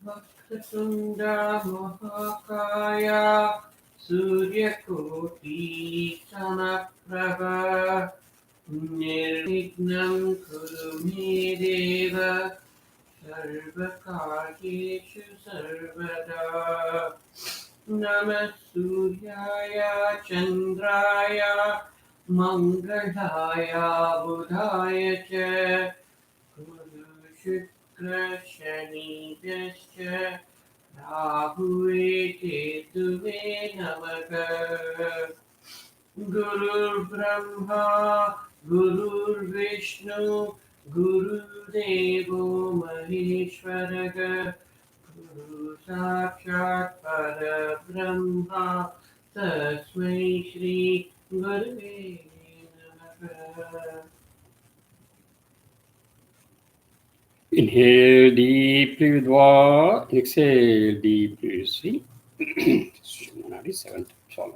Vaktatunda Mahakaya Suryakoti Samaprabha Nirvignam Kuru Me Deva Sarvakaryeshu Sarvada Namah Suryaya Chandraya Mangalaya Budhaya Cha Guru Shukra Shani Vyascha Rahuve Ketuve Namaha Gurur Brahma Gurur Vishnu Guru Devo Maheshwaraga Guru Sakshat Parabrahma Tasmai Shri Gurave Namaha. Inhale deeply with war, exhale deeply with sleep. Shanadi 7 times.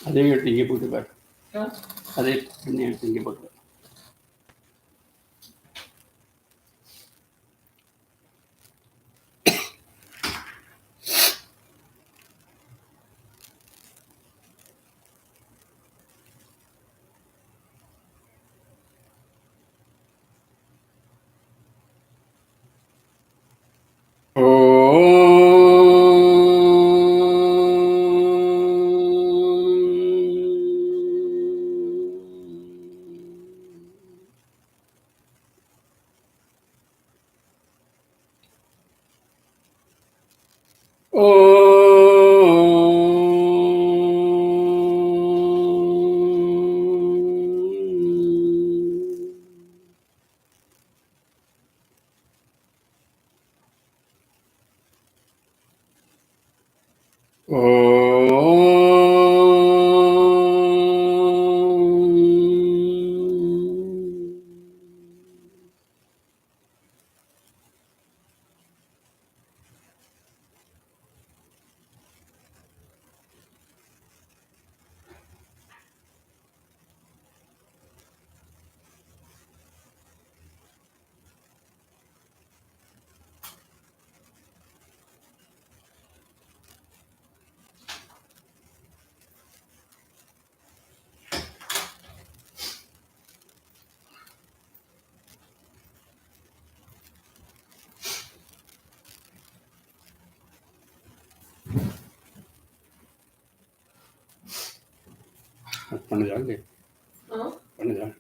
Are you thinking about it? Are you thinking about it? Panajal. Panajal.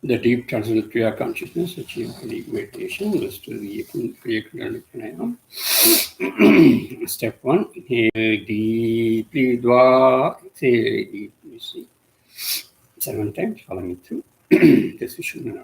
The deep transcendental Kriya consciousness achieved by deep meditation. Let's do the Kriya Pranayam. Step 1, inhale deeply, Dwa, exhale deeply, see. 7 times, following it through. This is Shuddha.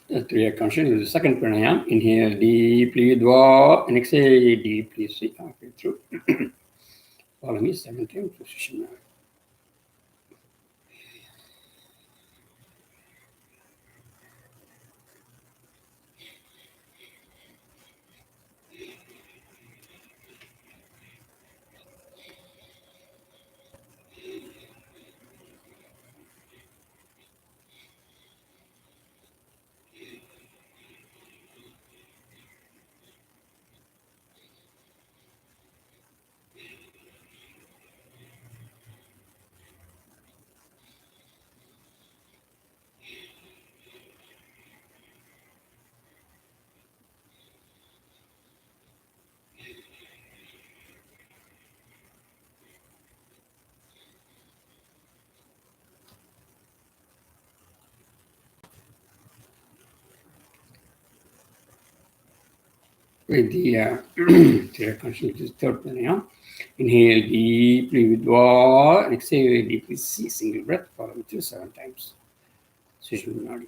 The Kriya consciousness is the second pranayam. Inhale deeply, Dwa, and exhale deeply, see. Okay, through. Follow me 7 times, position. With the Kriya consciousness is third pranayam. Inhale deeply with Dwa, and exhale deeply, see. Single breath, follow me through 7 times. Sushumna.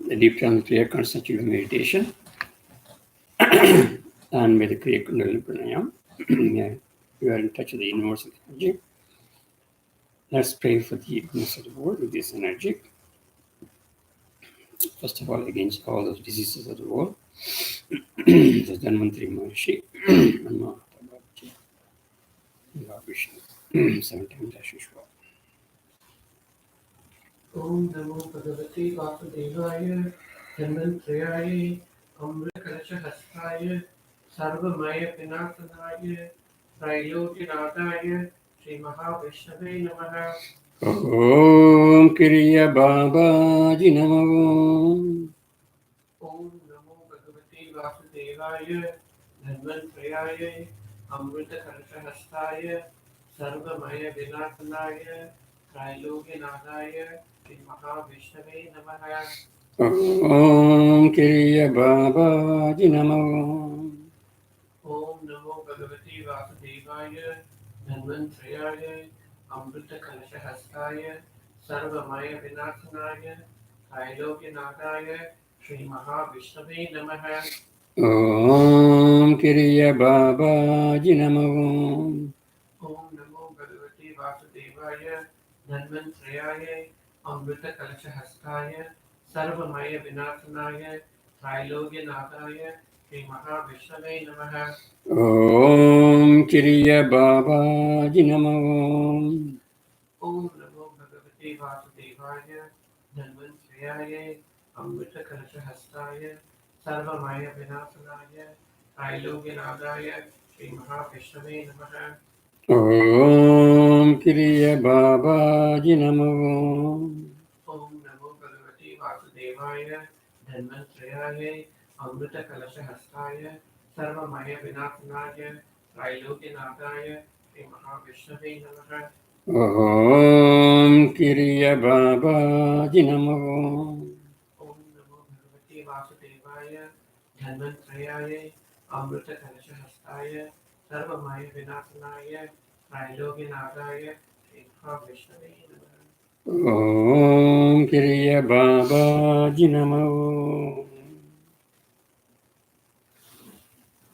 the deep trance Kriya constitutive meditation, and with the Kriya Gnanalayam Pranayam, yeah, you are in touch with the universal energy. Let's pray for the goodness of the world with this energy. First of all, against all those diseases of the world. The Dhanvantari Maharshi, and Mahata Babaji, Lord Vishnu, 7 times as usual. Om Namo Bhagavate Vasudevaya Dhanvantrayaya Amritakalacha Sarvamaya Vinathanaya Trailokyanataya Sri Mahavishnave Namaha. Om Kriya Babaji Namo. Om Namo Bhagavate Vasudevaya Dhanvantrayaya Amritakalacha Sarvamaya Vinathanaya Trailokyanataya Sri Mahavishnave Namaha. Om Kriya Babaji Namo. Om Namo Bhagavate Vasudevaya Dhanvantrayaya Amrita Kalashahastaya Sarvamaya Vinathanaya Trailokyanataya Sri Mahavishnave Namaha. Om Kriya Babaji Namo. Om Namo Bhagavate Vasudevaya Dhanvantrayaya Amrita Kalashahastaya Sarvamaya Vinathanaya Trailokyanataya Sri Mahavishnave Namaha. Om Kriya Babaji Namo. Om Namo Bhagavate Vasudevaya Dhanvantrayaya Amrita Kalashahastaya Sarvamaya Vinathanaya Trailokyanataya Sri Mahavishnave Namaha. Om Kriya Babaji Namo. Om Namo Bhagavate Vasudevaya Dhanvantrayaya Amrita Kalashahastaya Sarvamaya Vinathanaya Trailokyanataya Sri Mahavishnave Namaha. Om Kriya Babaji Namo. Om Namo Bhagavate Vasudevaya Dhanvantrayaya Amrita Kalashahastaya Sarvamaya Vinathanaya Trailokyanataya Sri Mahavishnave Namaha. Om Kriya Babaji Namo.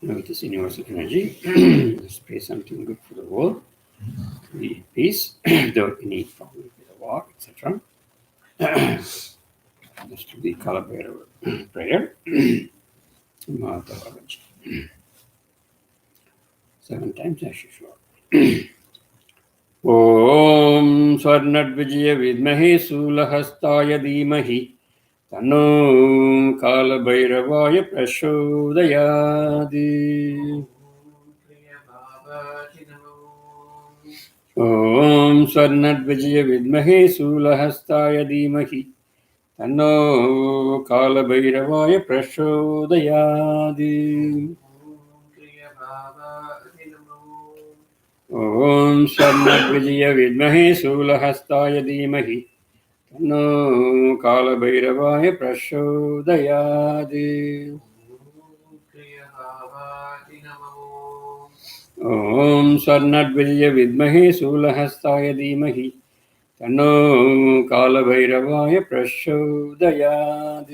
Now with this universal energy, let's pray something good for the world. Create peace without any problem with the war, etc. Let's do the Kalabhairava prayer. Mahata Babaji. 7 times as usual. ॐ स्वर्णद्विजय विद्महे शूलहस्ताय धीमहि तन्नो कालभैरवाय प्रचोदयात् Om Kriya Babaji Namo. ॐ स्वर्णद्विजय विद्महे शूलहस्ताय धीमहि तन्नो कालभैरवाय प्रचोदयात् Om Kriya Babaji Namo. ॐ स्वर्णद्विजय विद्महे शूलहस्ताय धीमहि तन्नो कालभैरवाय प्रचोदयात् Om Kriya Babaji Namo. ॐ स्वर्णद्विजय विद्महे शूलहस्ताय धीमहि तन्नो कालभैरवाय प्रचोदयात्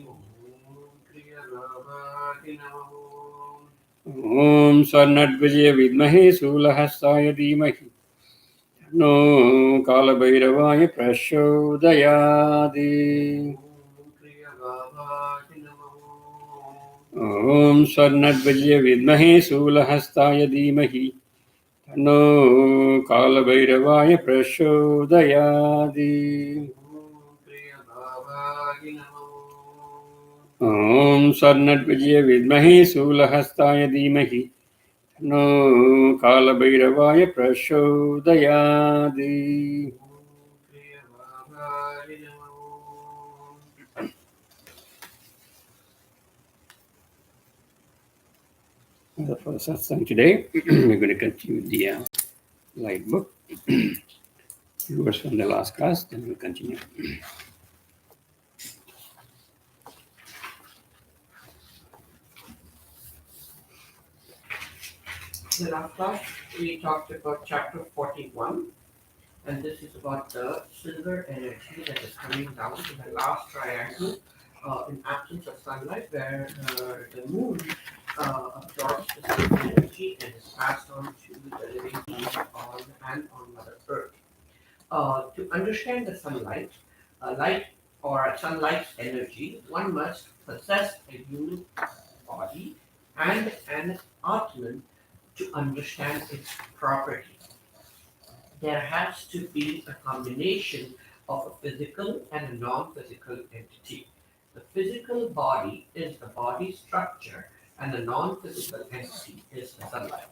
Om Kriya Babaji Namo. ॐ स्वर्णद्विजय विद्महे शूलहस्ताय धीमहि तन्नो कालभैरवाय प्रचोदयात् Om Kriya Babaji Namo. ॐ स्वर्णद्विजय विद्महे शूलहस्ताय धीमहि तन्नो कालभैरवाय प्रचोदयात् Om Kriya Babaji Namo. ॐ स्वर्णद्विजय विद्महे शूलहस्ताय धीमहि तन्नो कालभैरवाय प्रचोदयात् Om Kriya Babaji Namo. For the Sathsang today, we're going to continue the light book. Few words from the last class, then we'll continue. The last class we talked about chapter 41, and this is about the silver energy that is coming down to the last triangle in absence of sunlight, where the moon absorbs the sun energy and is passed on to the living beings on Mother Earth. To understand the sunlight, light or sunlight's energy, one must possess a human body and an Atman to understand its property. There has to be a combination of a physical and a non-physical entity. The physical body is the body structure and the non-physical entity is the sunlight.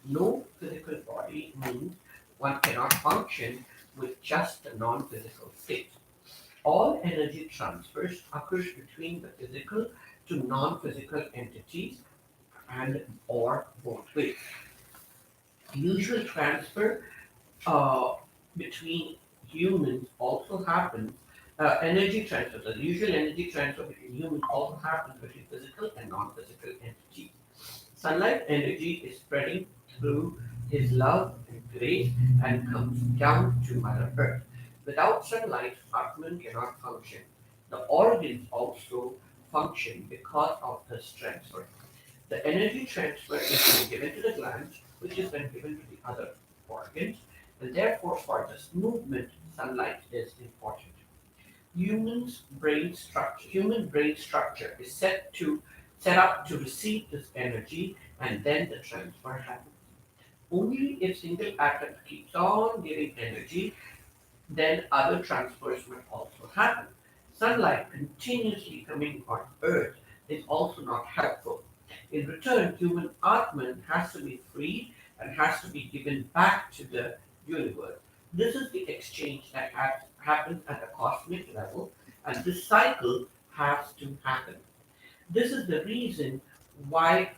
No physical body means one cannot function with just a non-physical state. All energy transfers occurs between the physical to non-physical entities and or both ways. Usual transfer uh, between humans also happens. Energy transfer, the usual energy transfer between humans also happens between physical and non-physical entities. Sunlight energy is spreading through his love and grace and comes down to Mother Earth. Without sunlight, Atman cannot function. The organs also function because of this transfer. The energy transfer is then given to the glands, which is then given to the other organs, and therefore for this movement, sunlight is important. Human brain structure is set up to receive this energy, and then the transfer happens. Only if single atom keeps on giving energy, then other transfers will also happen. Sunlight continuously coming on Earth is also not helpful. In return, human Atman has to be freed and has to be given back to the universe. This is the exchange that happens at the cosmic level, and this cycle has to happen. This is the reason why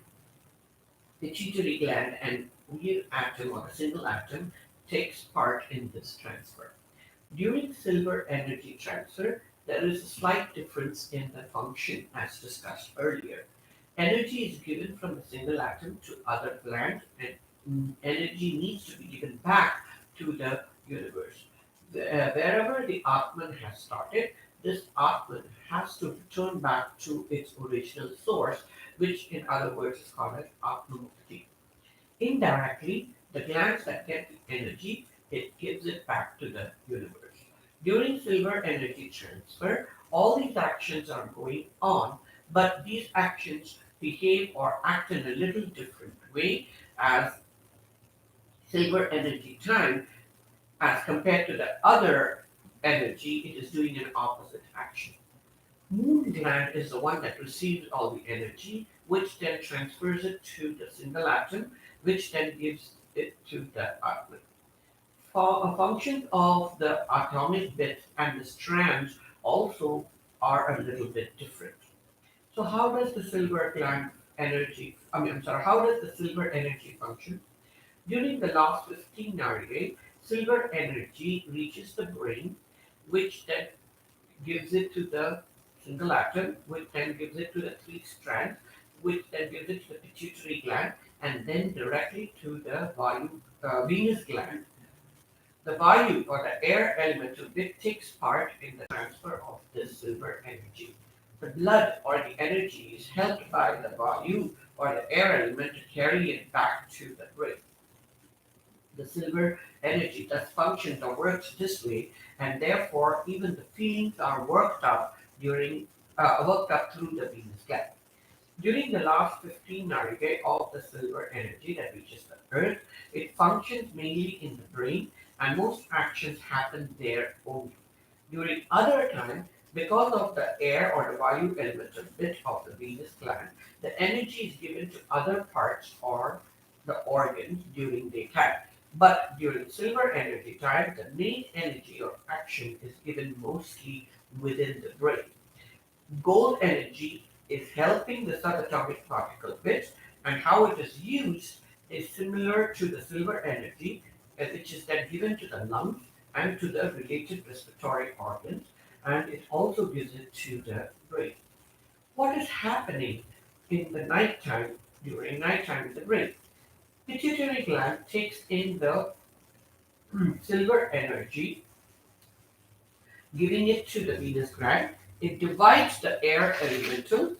pituitary gland and real atom or a single atom takes part in this transfer. During silver energy transfer, there is a slight difference in the function as discussed earlier. Energy is given from a single atom to other glands and energy needs to be given back to the universe. Wherever the Atman has started, this Atman has to return back to its original source, which in other words is called as Atmamukti. Indirectly, the glands that get the energy, it gives it back to the universe. During silver energy transfer, all these actions are going on, but these actions behave or act in a little different way as silver energy time as compared to the other energy, it is doing an opposite action. Moon gland is the one that receives all the energy, which then transfers it to the single atom, which then gives it to the Atman. For a function of the atomic bits and the strands also are a little bit different. So how does the silver gland energy, I'm sorry, how does the silver energy function? During the last 15 nari, silver energy reaches the brain, which then gives it to the single atom, which then gives it to the three strands, which then gives it to the pituitary gland, and then directly to the venous gland. The Vayu or the air element of it takes part in the transfer of this silver energy. The blood or the energy is helped by the Vayu or the air element to carry it back to the brain. The silver energy thus functions or works this way, and therefore even the feelings are worked up through the venous gland. During the last 15 narige of the silver energy that reaches the earth, it functions mainly in the brain, and most actions happen there only. During other time, because of the air or the Vayu element of bit of the venous gland, the energy is given to other parts or the organs during daytime. But during silver energy time, the main energy of action is given mostly within the brain. Gold energy is helping the subatomic particle bits, and how it is used is similar to the silver energy, which is then given to the lungs and to the related respiratory organs, and it also gives it to the brain. What is happening in the nighttime during nighttime in the brain? Pituitary gland takes in the silver energy, giving it to the venous gland, It divides the air elemental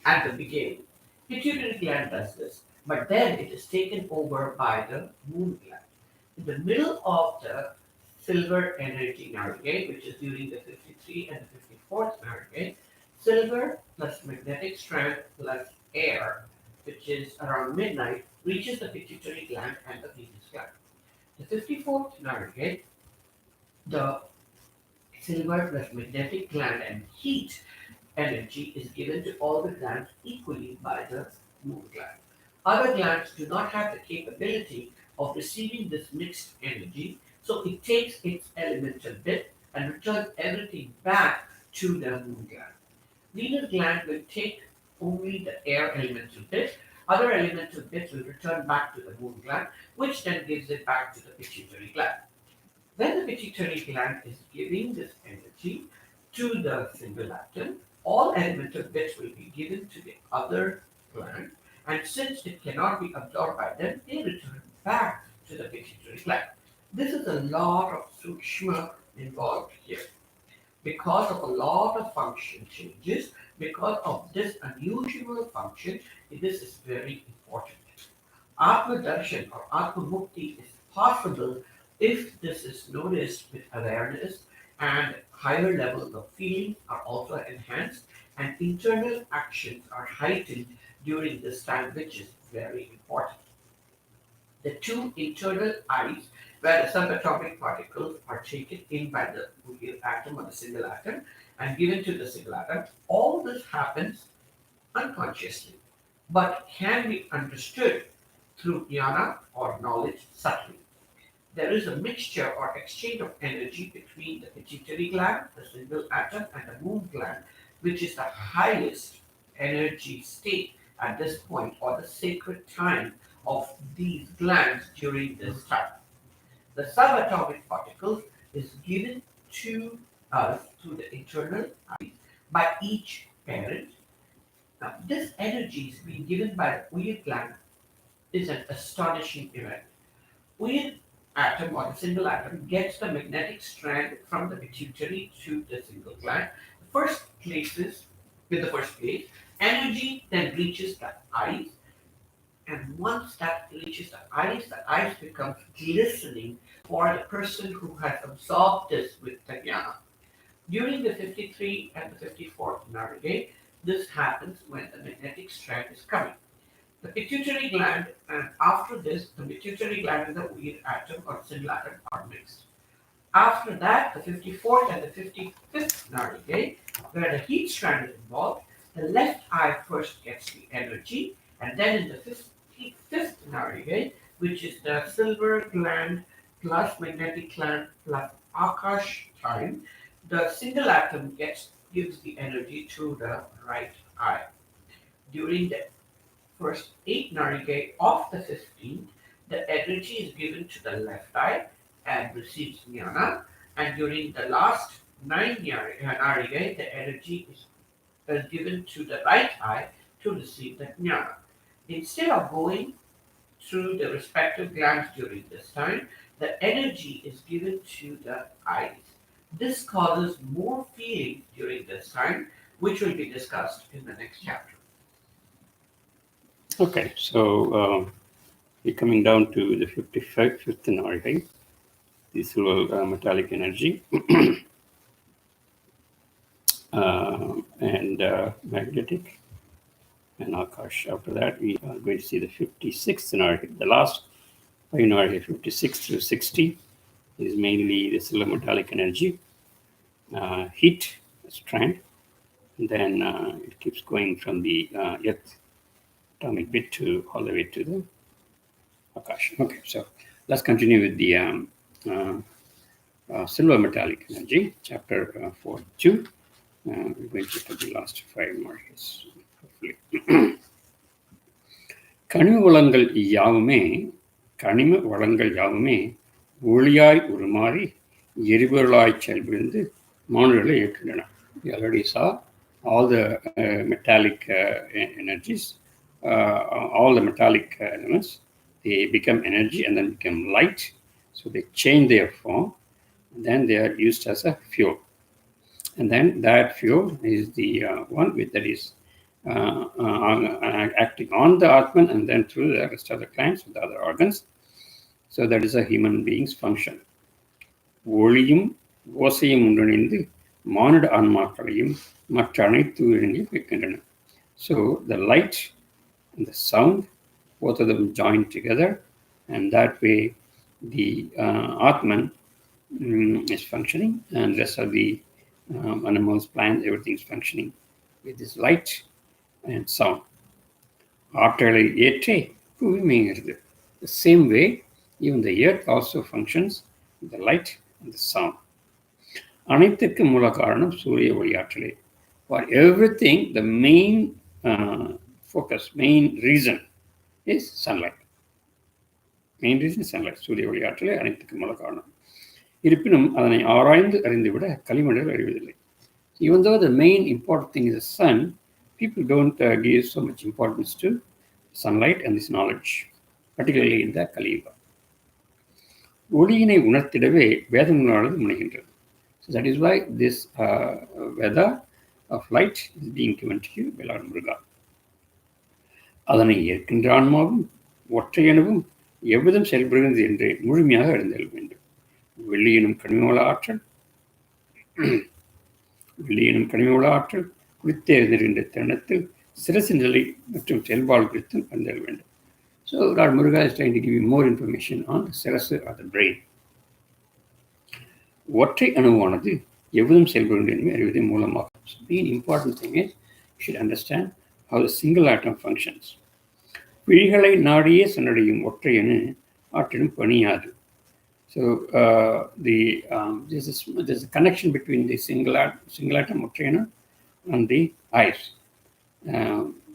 at the beginning. Pituitary gland does this, but then it is taken over by the moon gland. In the middle of the silver energy navigate, which is during the 53 and the 54th navigate, silver plus magnetic strand plus air, which is around midnight, reaches the pituitary gland and the venous gland. The 54th navigate, the silver plus magnetic gland and heat energy is given to all the glands equally by the moon gland. Other glands do not have the capability of receiving this mixed energy, so it takes its elemental bit and returns everything back to the moon gland. Venous gland will take only the air elemental bit. Other elemental bits will return back to the moon gland, which then gives it back to the pituitary gland. When the pituitary gland is giving this energy to the single atom, all elemental bits will be given to the other gland, and since it cannot be absorbed by them, they return back to the pituitary gland. This is a lot of sukshma involved here. Because of a lot of function changes, because of this unusual function, this is very important. Atma Darshan or Atma Mukti is possible if this is noticed with awareness and higher levels of feeling are also enhanced and internal actions are heightened during this time, which is very important. The two internal eyes where the subatomic particles are taken in by the atom or the single atom and given to the single atom, all this happens unconsciously but can be understood through jnana or knowledge subtly. There is a mixture or exchange of energy between the pituitary gland, the single atom, and the moon gland, which is the highest energy state at this point or the sacred time of these glands during this time. The subatomic particles is given to us through the internal eyes by each parent. Now, this energy is being given by the Uyir gland is an astonishing event. Uyir atom or the single atom gets the magnetic strand from the pituitary to the single gland. The first places with the first place, energy then reaches the eyes, and once that reaches the eyes becomes glistening for the person who has absorbed this with the jnana. During the 53 and the 54th navigate, this happens when the magnetic strand is coming. The pituitary gland, and after this, the pituitary gland and the weird atom or single atom are mixed. After that, the 54th and the 55th navigate, where the heat strand is involved, the left eye first gets the energy, and then in the 55th navigate, which is the silver gland plus magnetic gland plus Akash time, the single atom gives the energy to the right eye. During the first 8 navigate of the 15th, the energy is given to the left eye and receives jnana, and during the last 9 navigate, the energy is given to the right eye to receive the jnana. Instead of going through the respective glands during this time, the energy is given to the eyes. This causes more feeling during this time, which will be discussed in the next chapter. Okay, so we're coming down to the 55th navigate. This will metallic energy and magnetic and Akash. After that, we are going to see the 56th navigate. The last 5 navigate, 56 through 60, is mainly the silver metallic energy, heat strand, and then it keeps going from the earth atomic bit to all the way to the Akash. Okay, so let's continue with the silver metallic energy, chapter 4.2. We're going to put the last 5 markers, hopefully. கனிம வளங்கள் யாவுமே ஒளியாய் உருமாறி எரிபொருளாய் செயல்புரிந்து மானுடர்களை இயக்குகின்றன. We already saw all the metallic energies, all the metallic elements, they become energy and then become light. So they change their form Then they are used as a fuel. And then that fuel is the one that is acting on the Atman and then through the rest of the glands with the other organs. So that is a human being's function. ஒளியும் ஓசையும் ஒன்றிணைந்து மானுட ஆன்மாக்களையும் மற்ற அனைத்து உயிரினங்களையும் வைக்கின்றன. So the light and the sound, both of them join together, and that way the Atman is functioning, and the rest of the animals, plants, everything is functioning with this light and sound. ஆற்றலை ஏற்றே புவிமைகிறது. The same way, even the earth also functions with the light and the sound. அனைத்துக்கு மூல காரணம் சூரிய ஒளி ஆற்றலே. For everything, the main focus, main reason is sunlight. Main reason is sunlight. சூரிய ஒளி ஆற்றலே அனைத்துக்கு மூல காரணம். இருப்பினும் அதனை ஆராய்ந்து அறிந்துவிட களிமனிதர்கள் அறிவதில்லை. Even though the main important thing is the sun, people don't give so much importance to sunlight and this knowledge, particularly in the Kali Yuga. ஒளியினை உணர்த்திடவே வேதங்களானது முனைகின்றது. So that is why this Veda of light is being given to you by Lord Muruga. அதனை ஏற்கின்ற ஆன்மாவும் ஒற்றையெனவும் எவ்விதம் செயல்படுகிறது என்று முழுமையாக அறிந்தல் வேண்டும். வெள்ளியினும் கனிமவள ஆற்றல் குறித்து எழுதுகின்ற தருணத்தில் சிரசின் நிலை மற்றும் செயல்பாடு குறித்து அறிந்தல் வேண்டும். So Lord Muruga is trying to give you more information on the sirasu or the brain. ஒற்றை அணுவானது எவ்விதம் செயல்படுகிறது என்று அறிவதே மூலமாகும். So the important thing is you should understand how the single atom functions. விழிகளை நாடியே சென்றடையும் ஒற்றை அணு ஆற்றிடும் பணியாது. So there's a connection between the single atom ஒற்றை அணு and the eyes.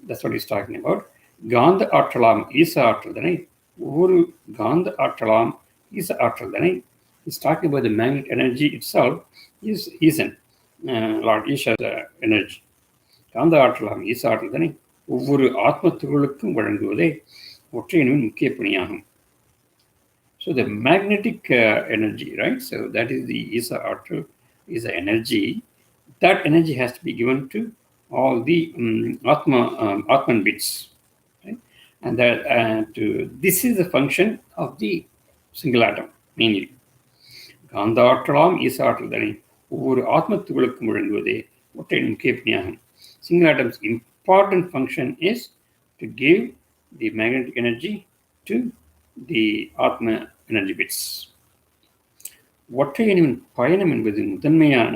That's what he's talking about. காந்த ஆற்றலாம் ஈச ஆற்றல்தனை ஒவ்வொரு காந்த ஆற்றலாம் ஈச ஆற்றல்தனை is talking about the magnetic energy itself is Eason, Lord Isha's energy. காந்த ஆற்றலாம் ஈச ஆற்றல்தனை ஒவ்வொரு ஆத்ம துகளுக்கும் வழங்குவதே ஒற்றையணுவின் முக்கிய பணியாகும். So the magnetic energy, right? So that is the Isa Artral, is the energy. That energy has to be given to all the Atman bits. Right? And that this is the function of the single atom, mainly. காந்த ஆற்றலாம் ஈச ஆற்றல்தனை ஒவ்வொரு ஆத்மத்துகளுக்கும் வழங்குவதே ஒற்றையின் முக்கிய பணியாகும். Single atom's important function is to give the magnetic energy to the Atma energy bits. ஒற்றையணுவின் பயணம் என்பது முதன்மையான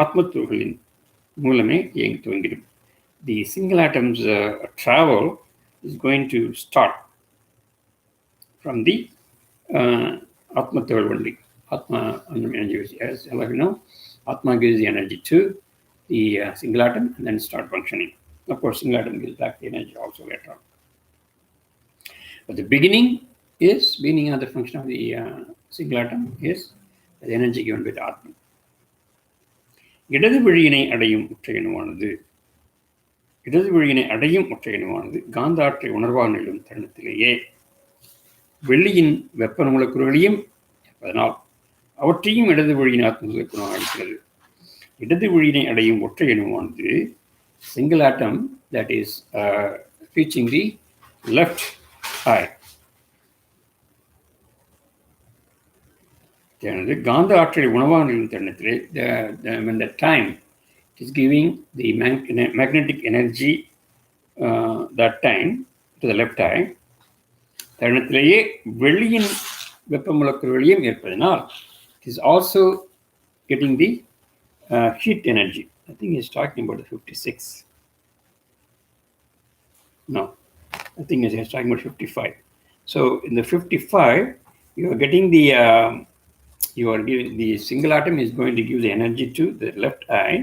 ஆத்மத்துவங்களின் மூலமே இயங்கி துவங்கிடும். The single atom's travel is going to start from the Atma-tuval only. Atma energy, as all of you know, Atma gives the energy to the single atom and then start functioning. Of course, single atom gives back the energy also later on. But the beginning of the function of the single atom is the energy given by the Atman. இடது வழியினை அடையும் ஒற்றையணுவானது காந்த ஆற்றை உணர்வாக நிகழும் தருணத்திலேயே வெள்ளியின் வெப்ப மூலக்கூறுகளையும் அதனால் அவற்றையும் இடது வழியின் ஆத்ம அளிக்கிறது. இடது வழியினை அடையும் ஒற்றையணுவானது single atom that is reaching the left eye. காந்த ஆற்றலை உணவாக நிகழும் தருணத்திலே when the time is giving the magnetic energy that time to the left eye, தருணத்திலேயே வெள்ளியின் வெப்ப மூலக்கூறுகளையும் ஏற்பதனால் it is also getting the heat energy. I think he's talking about the 56. No, I think he's talking about 55. So in the 55, you are getting the single atom is going to give the energy to the left eye.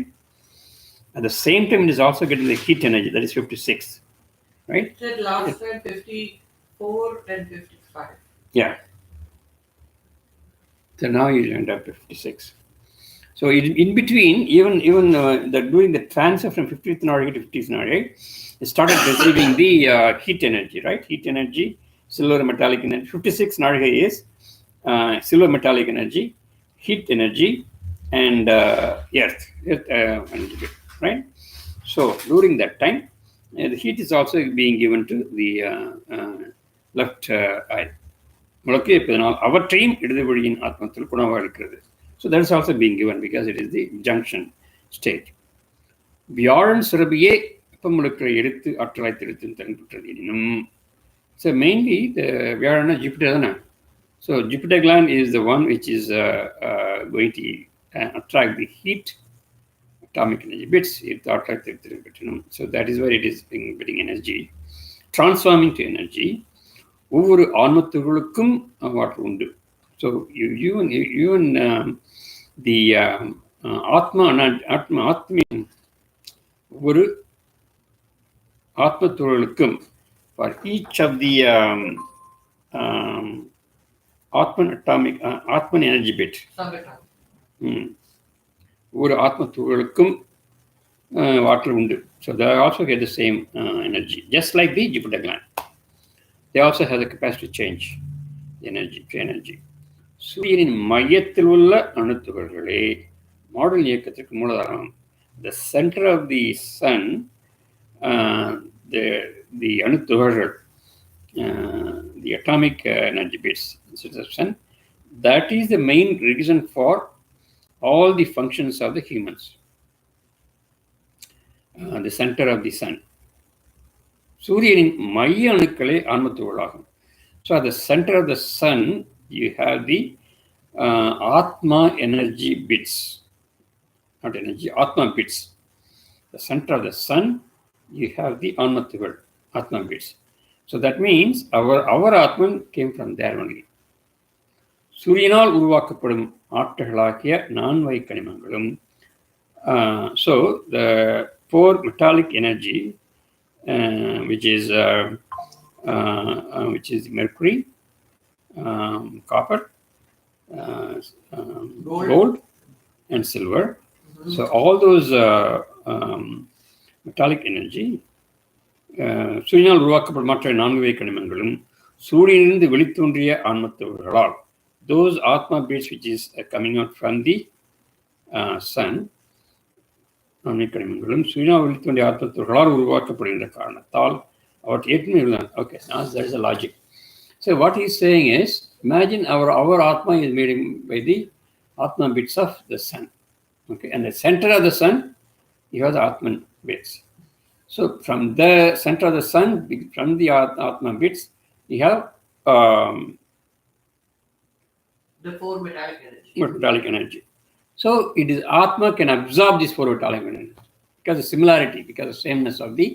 At the same time, it is also getting the heat energy, that is 56. Right? You said last time 54 and 55. Yeah. So now you end up to 56. So in between, even during the transfer from 50th Narayana to 50th Narayana, it started receiving the heat energy, right? Heat energy, silver metallic energy. 56 Narayana is silver metallic energy. heat energy and earth energy bit, right? So during that time, the heat is also being given to the left eye. முழக்கு இருப்பதனால் அவற்றையும் இடது வழியின் ஆத்மத்தில் குணமாக இருக்கிறது. So that is also being given because it is the junction state. வியாழன் சுரபியே வெப்பமுழுக்களை எடுத்து ஆற்றலாய் திருத்து தன்புற்றது எனினும். So mainly the வியாழன் Jupiter தானே. So Jupiter gland is the one which is going to attract the heat atomic energy bits. So that is where it is getting energy, transforming to energy. ஒவ்வொரு ஆன்மத்துகளுக்கும் water உண்டு. So even the ஒவ்வொரு ஆத்மத்துகளுக்கும் for each of the Atman energy bit, ஒவ்வொரு ஆத்மத்துகளுக்கும் water உண்டு. So they also get the same energy, just like the Jupiter gland. They also have the capacity to change energy to energy. சூரியனின் மையத்தில் உள்ள அணுத்துகள்களே model இயக்கத்திற்கு மூலதாரம். The center of the sun, the அணுத்துகள்கள், the atomic energy bits inside the sun, that is the main reason for all the functions of the humans. The center of the sun. சூரியனின் மைய அணுக்களே ஆன்மத்துகளாகும். So at the center of the sun, you have the Atma energy bits. Not energy, Atma bits. The center of the sun, you have the Anmatugal, Atma bits. So that means our Atman came from there only. சூரியனால் உருவாக்கப்படும் ஆற்றல்களாகிய நான்வை கனிமங்களும். So the 4 metallic energy, which is mercury, copper, gold, and silver. So all those metallic energy, சூரியனால் உருவாக்கப்படும் மற்ற 4 கனிமங்களும் சூரியனிலிருந்து வெளித்தோன்றிய ஆன்மத்துகளால், those Atma bits which is coming out from the sun, கனிமங்களும் சூரியனால் வெளித்தோன்றிய ஆத்மத்துகளால் உருவாக்கப்படுகின்ற காரணத்தால் அவற்றை ஏற்கனவே. Okay, now there is a logic. So what he is saying is, imagine our Atma is made by the Atma bits of the sun. Okay, and the center of the sun, you have the Atman bits. So from the center of the sun, from the Atma bits, you have the 4 metallic energy. Metallic energy. So it is Atma can absorb this 4 metallic energy because of similarity, because of sameness of the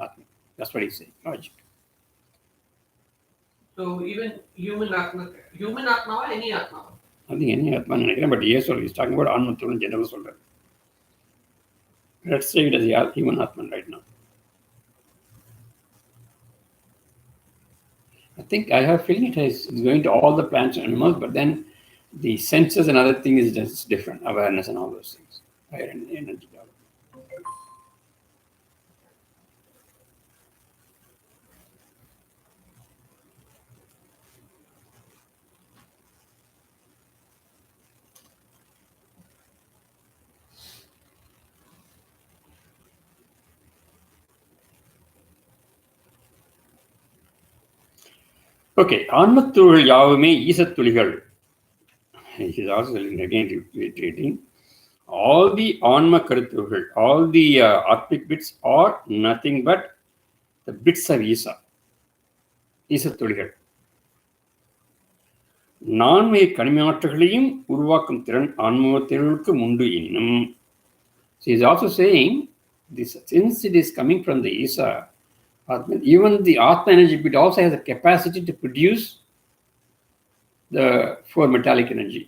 Atma. That's what he's saying. Logic. So even human Atma or any Atma? I think any Atma, but yes, he's talking about Anmatu in general. Let's say it as the human Atman right now. I think I have a feeling it's going to all the plants and animals, but then the senses and other things is just different, awareness and all those things, higher energy. Okay, ஆன்மத்துகள் யாவுமே ஈசத்துளிகள். He is also again reiterating, all the ஆன்ம கருத்துகள், all the atmic bits are nothing but the bits of Isa, ஈசத்துளிகள். நான்மை கனிமாற்றங்களையும் உருவாக்கும் திறன் ஆன்மத்திற்கு உண்டு எனினும். So he is also saying this, since it is coming from the Isa, even the Atma energy bit also has a capacity to produce the 4 metallic energy.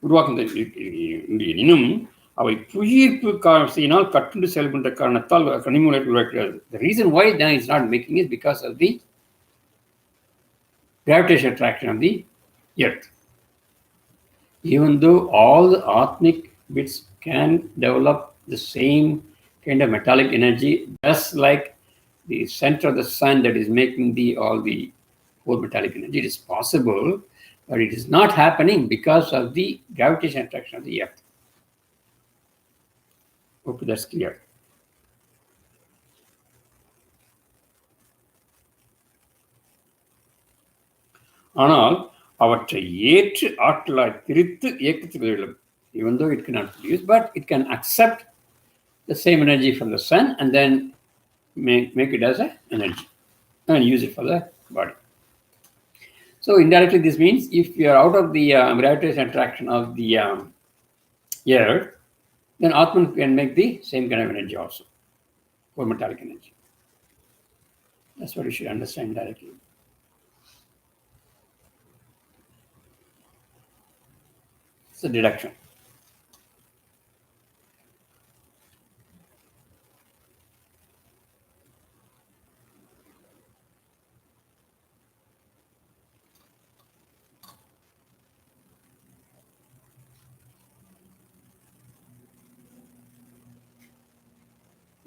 உருவாக்கும் எனினும் அவை புயிர்ப்பு காரணத்தினால் கட்டுண்டு செயல்படுகின்ற காரணத்தால் கனிமூலை உருவாக்குகிறது. The reason why then is not making it because of the gravitational attraction of the earth. Even though all the Atmic bits can develop the same kind of metallic energy, just like the center of the sun that is making all the 4 metallic energy, it is possible But it is not happening because of the gravitational attraction of the earth. Hope that's clear. ஆனால் அவற்றை ஏற்று ஆற்றலாய் திரித்து இயக்கத்தில் விழும். Even though it cannot produce, but it can accept the same energy from the sun and then make it as an energy and use it for the body. So indirectly this means if you are out of the gravitational attraction of the earth, then Atman can make the same kind of energy also, or metallic energy. That's what you should understand directly. It's a deduction.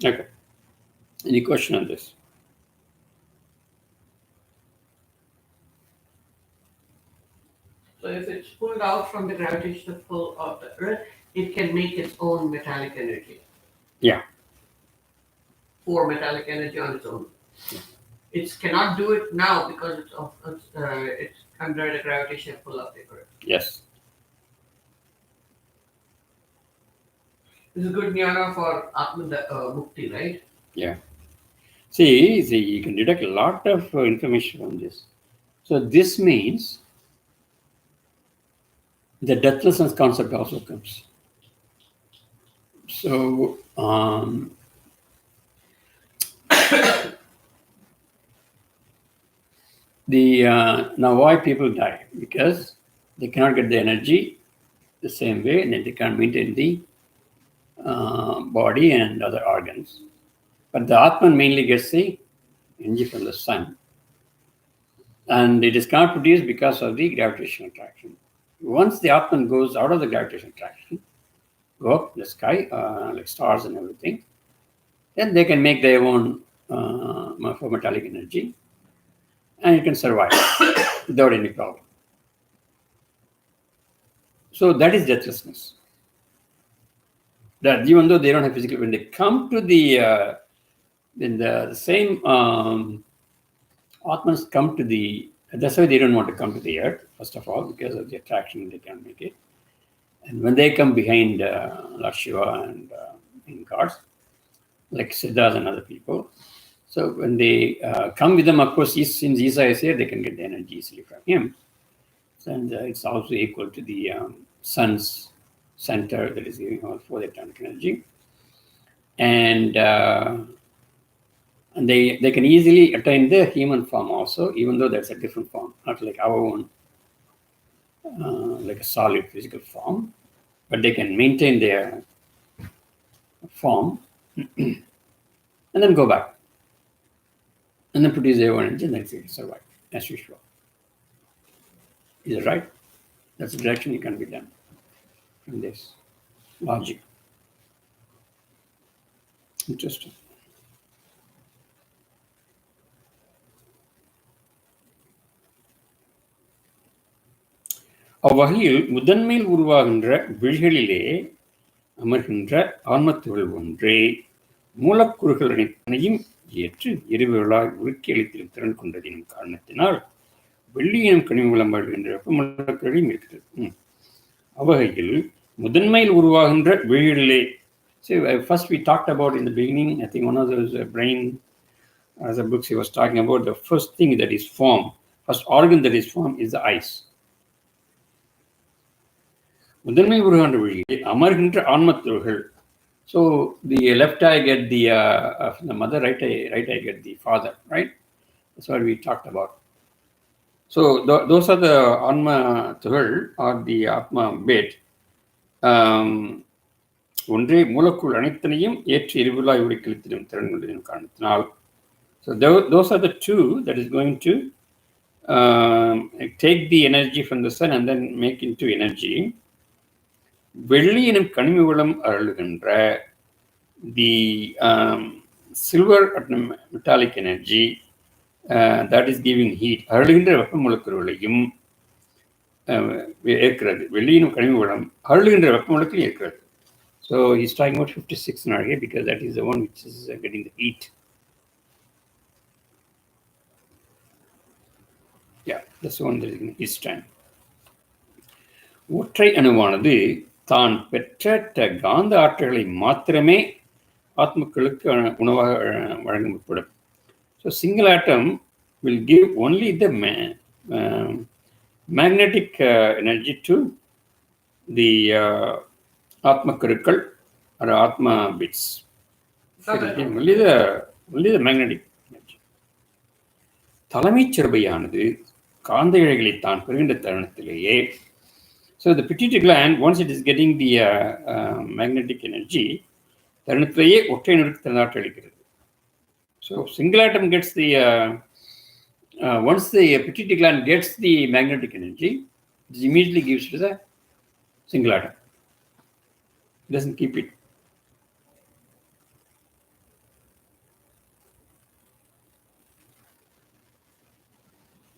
Okay. Any question on this? So if it's pulled out from the gravitational pull of the earth, it can make its own metallic energy. Yeah. For metallic energy on its own. It cannot do it now because it's under the gravitational pull of the earth. Yes. This is good jnana for Atman Mukti, right? Yeah. See, you can deduct a lot of information from this. So this means the deathlessness concept also comes. So now why people die? Because they cannot get the energy the same way, and then they can't maintain the body and other organs. But the Atman mainly gets the energy from the sun, and it is not produced because of the gravitational attraction. Once the Atman goes out of the gravitational attraction, go up the sky, like stars and everything, then they can make their own metallic energy, and it can survive without any problem. So that is deathlessness. That even though they don't have physical, when they come to the same Atmans come to the, that's why they don't want to come to the earth, first of all, because of the attraction, they can't make it. And when they come behind Lord Shiva and in gods, like Siddhas and other people, so when they come with them, of course, since Isa is here, they can get the energy easily from him. And it's also equal to the sun's center that is giving all for the atomic energy. And they can easily attain the human form also, even though that's a different form, not like our own, like a solid physical form, but they can maintain their form and then go back and then produce their own energy and then survive as usual. Is it right? That's the direction it can be done from this logic. Interesting. அவ்வகையில் முதன்மையில் உருவாகின்ற விழிகளிலே அமர்கின்ற ஆன்மத்துகள் ஒன்றே மூலக்கூறுகள் அனைத்தையும் ஏற்று எரிவுகளாய் உருக்கி அளித்திடும் திறன் கொண்டதின் காரணத்தினால் வெள்ளியினம் கனிம விளம்படுகின்ற வெப்பமூலக்கூறுகளையும் இருக்கிறது. அவ்வகையில் முதன்மையில் உருவாகின்ற விழிகளிலே. So first we talked about in the beginning, I think one of those brain as a books he was talking about, the first thing that is formed, first organ that is formed is the eyes. முதன்மை உருவாகின்ற விழிகளில் அமர்கின்ற ஆன்மத்துகள். So the left eye get the mother, right eye get the father, right? That's what we talked about. So those are the Atma Tuhal or the Atma bit. ஒன்றே மூலக்கூறு அனைத்தனையும் ஏற்று எரிவுள்ளாய் உடைக்கழித்திடும் திறன் கொண்டதின் காரணத்தினால். So those are the two that is going to take the energy from the sun and then make into energy. வெள்ளி எனும் கனிம வளம் அருளுகின்ற the silver metallic energy that is giving heat, அருளுகின்ற வெப்ப மூலக்கூறுகளையும் ஏற்கிறது. வெள்ளியினும் கனிம வளம் அருளுகின்ற வெப்பமண்டலத்தில் ஏற்கிறது. So he's talking about 56 now here because that is the one which is getting the heat. Yeah, that's the one that is in his time. ஒற்றை அணுவானது தான் பெற்ற காந்த ஆற்றல்களை மாத்திரமே ஆத்மக்களுக்கு உணவாக வழங்க முற்படும். So single atom will give only the magnetic energy to the Atma Karukal or Atma bits. Only the magnetic energy. தலைமைச் சிறபையானது காந்த இழைகளை தான் பெறுகின்ற தருணத்திலேயே, so the pituitary gland, once it is getting the magnetic energy, தருணத்திலேயே ஒற்றை அணுவிற்கு தன்னாற்றல் அளிக்கிறது. So single atom gets the once the pituitary gland gets the magnetic energy, it immediately gives it to the single atom. It doesn't keep it.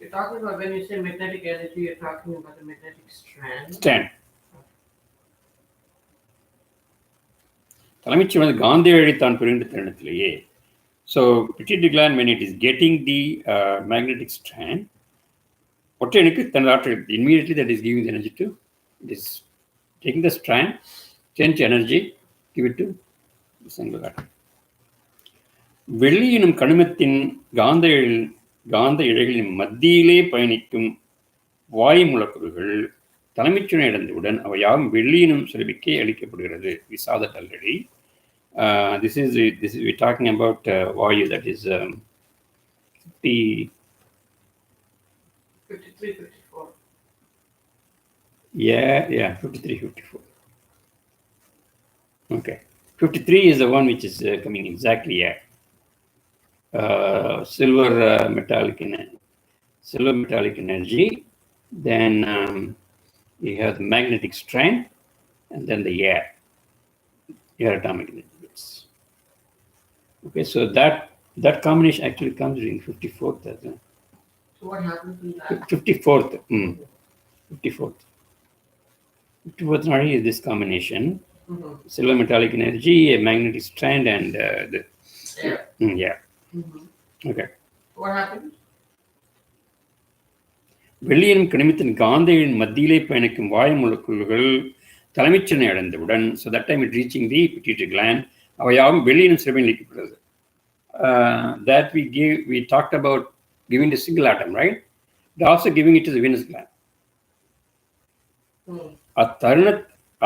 You're talking about, when you say magnetic energy, you're talking about the magnetic strand. தலைமைச் சிறந்த காந்த இழை தான் பெறுகின்ற தருணத்திலேயே, so pituitary gland, when it is getting the magnetic strand, ஒற்றை அணுக்கு தன் ஆற்றல் immediately that is giving the energy to, it is taking the strand, change energy, give it to the single atom. வெள்ளி எனும் கனிமத்தின் காந்த இழைகளின் மத்தியிலே பயணிக்கும் வாயு மூலக்கூறுகள் தலைமைச்சுனை அடைந்தவுடன் அவை யாவும் வெள்ளியினும் சுரபிக்கே அளிக்கப்படுகிறது. We saw that already. This is we're talking about vayu, that is 53, 54. Yeah, 53, 54. Okay, 53 is the one which is coming exactly here. Silver metallic energy, then you have the magnetic strand, and then the air atomic energy. Okay, so that combination actually comes in 54th. So what happens in that? 54th. 54th is this combination. Mm-hmm. Silver metallic energy, a magnetic strand, and the air. Yeah. Mm-hmm. Okay. What happens? வெள்ளியின் கனிமத்தின் காந்தையின் மத்தியிலே பயணிக்கும் வாயு மூலக்கூறுகள் தலைமைச்சினை அடைந்தவுடன், so that time it reaching the pituitary gland, அவையாவும் வெள்ளியின் சிறப்பில் நீக்கப்படுகிறது. That we talked about giving the single atom, right? But also giving it to the Venus gland. அத்தருண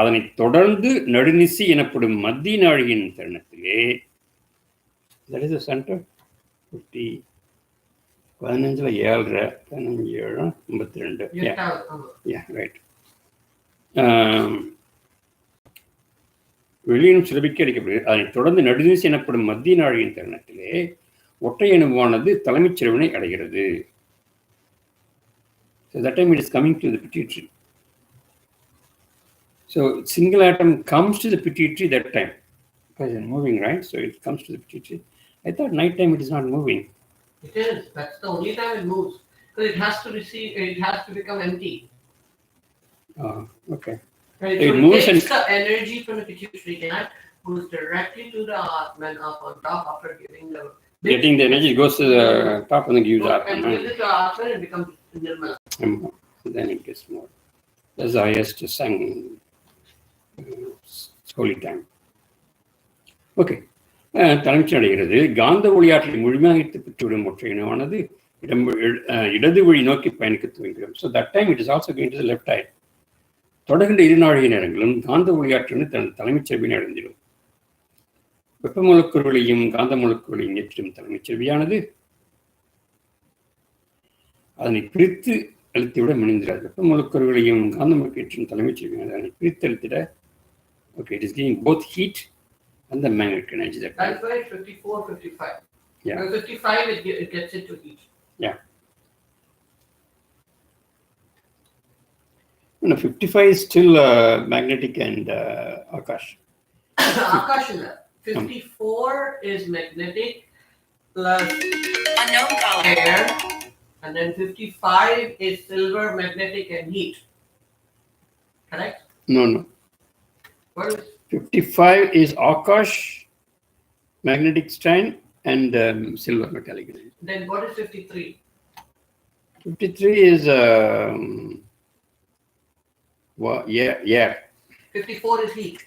அதனை தொடர்ந்து நடுநிசி எனப்படும் மத்திய நாழியின் தருணத்திலே, that is the center, 50, 15 7 52. Yeah, right. வெளியினும் சுரபிக்க அளிக்கப்படுகிறது. அதனை தொடர்ந்து நடுநிசி எனப்படும் மத்திய நாழியின் தருணத்திலே ஒற்றை அணுவானது தலைமைச் சிறவினை அடைகிறது. So that time it is coming to the pituitary. So single atom comes to the pituitary that time because it's moving, right? So it comes to the pituitary. I thought night time it is not moving. It is. That's the only time it moves, because it has to receive. It has to become empty. Oh, okay. Right? It so moves it takes and the energy from the pituitary gland, goes directly to the Atman up on top after giving the. Getting the energy goes to the top and then gives Atman. And gives it to Atman, it becomes nirmala. Then it gets more. That's the highest sang holy time. Okay. தலைமைச்சி அடைகிறது. காந்த ஒளியாற்றலை முழுமையாக பெற்றுவிடும் ஒற்றை இனமானது இடது வழி நோக்கி பயணிக்க துவங்கிறோம். So that time it is also going to the left side. தொடர்கின்ற இருநாழிகை நேரங்களும் காந்த ஒளியாற்றலின் தன் தலைமைச் செல்வினை அடைந்திடும். வெப்ப மூலக்கூறுகளையும் காந்த மூலக்கூறுகளையும் ஏற்றும் தலைமைச் செல்வியானது அதனை பிரித்து அழுத்திவிட முனைந்திராது. வெப்ப மூலக்கூறுகளையும் காந்த மூலக்கூற்று தலைமைச் செல்வியானது அதனை பிரித்து அழுத்திட. Okay, it is giving both heat and the magnetic energy. That's why 54, 55. Yeah. 55, it gets it to heat. Yeah. No, 55 is still magnetic and Akash. Akash is that. 54 is magnetic plus unknown caller. air, and then 55 is silver, magnetic, and heat. Correct? No. What is 55 is Akash, magnetic strain, and silver metallic energy. then what is 53? 53 is air. 54 is heat.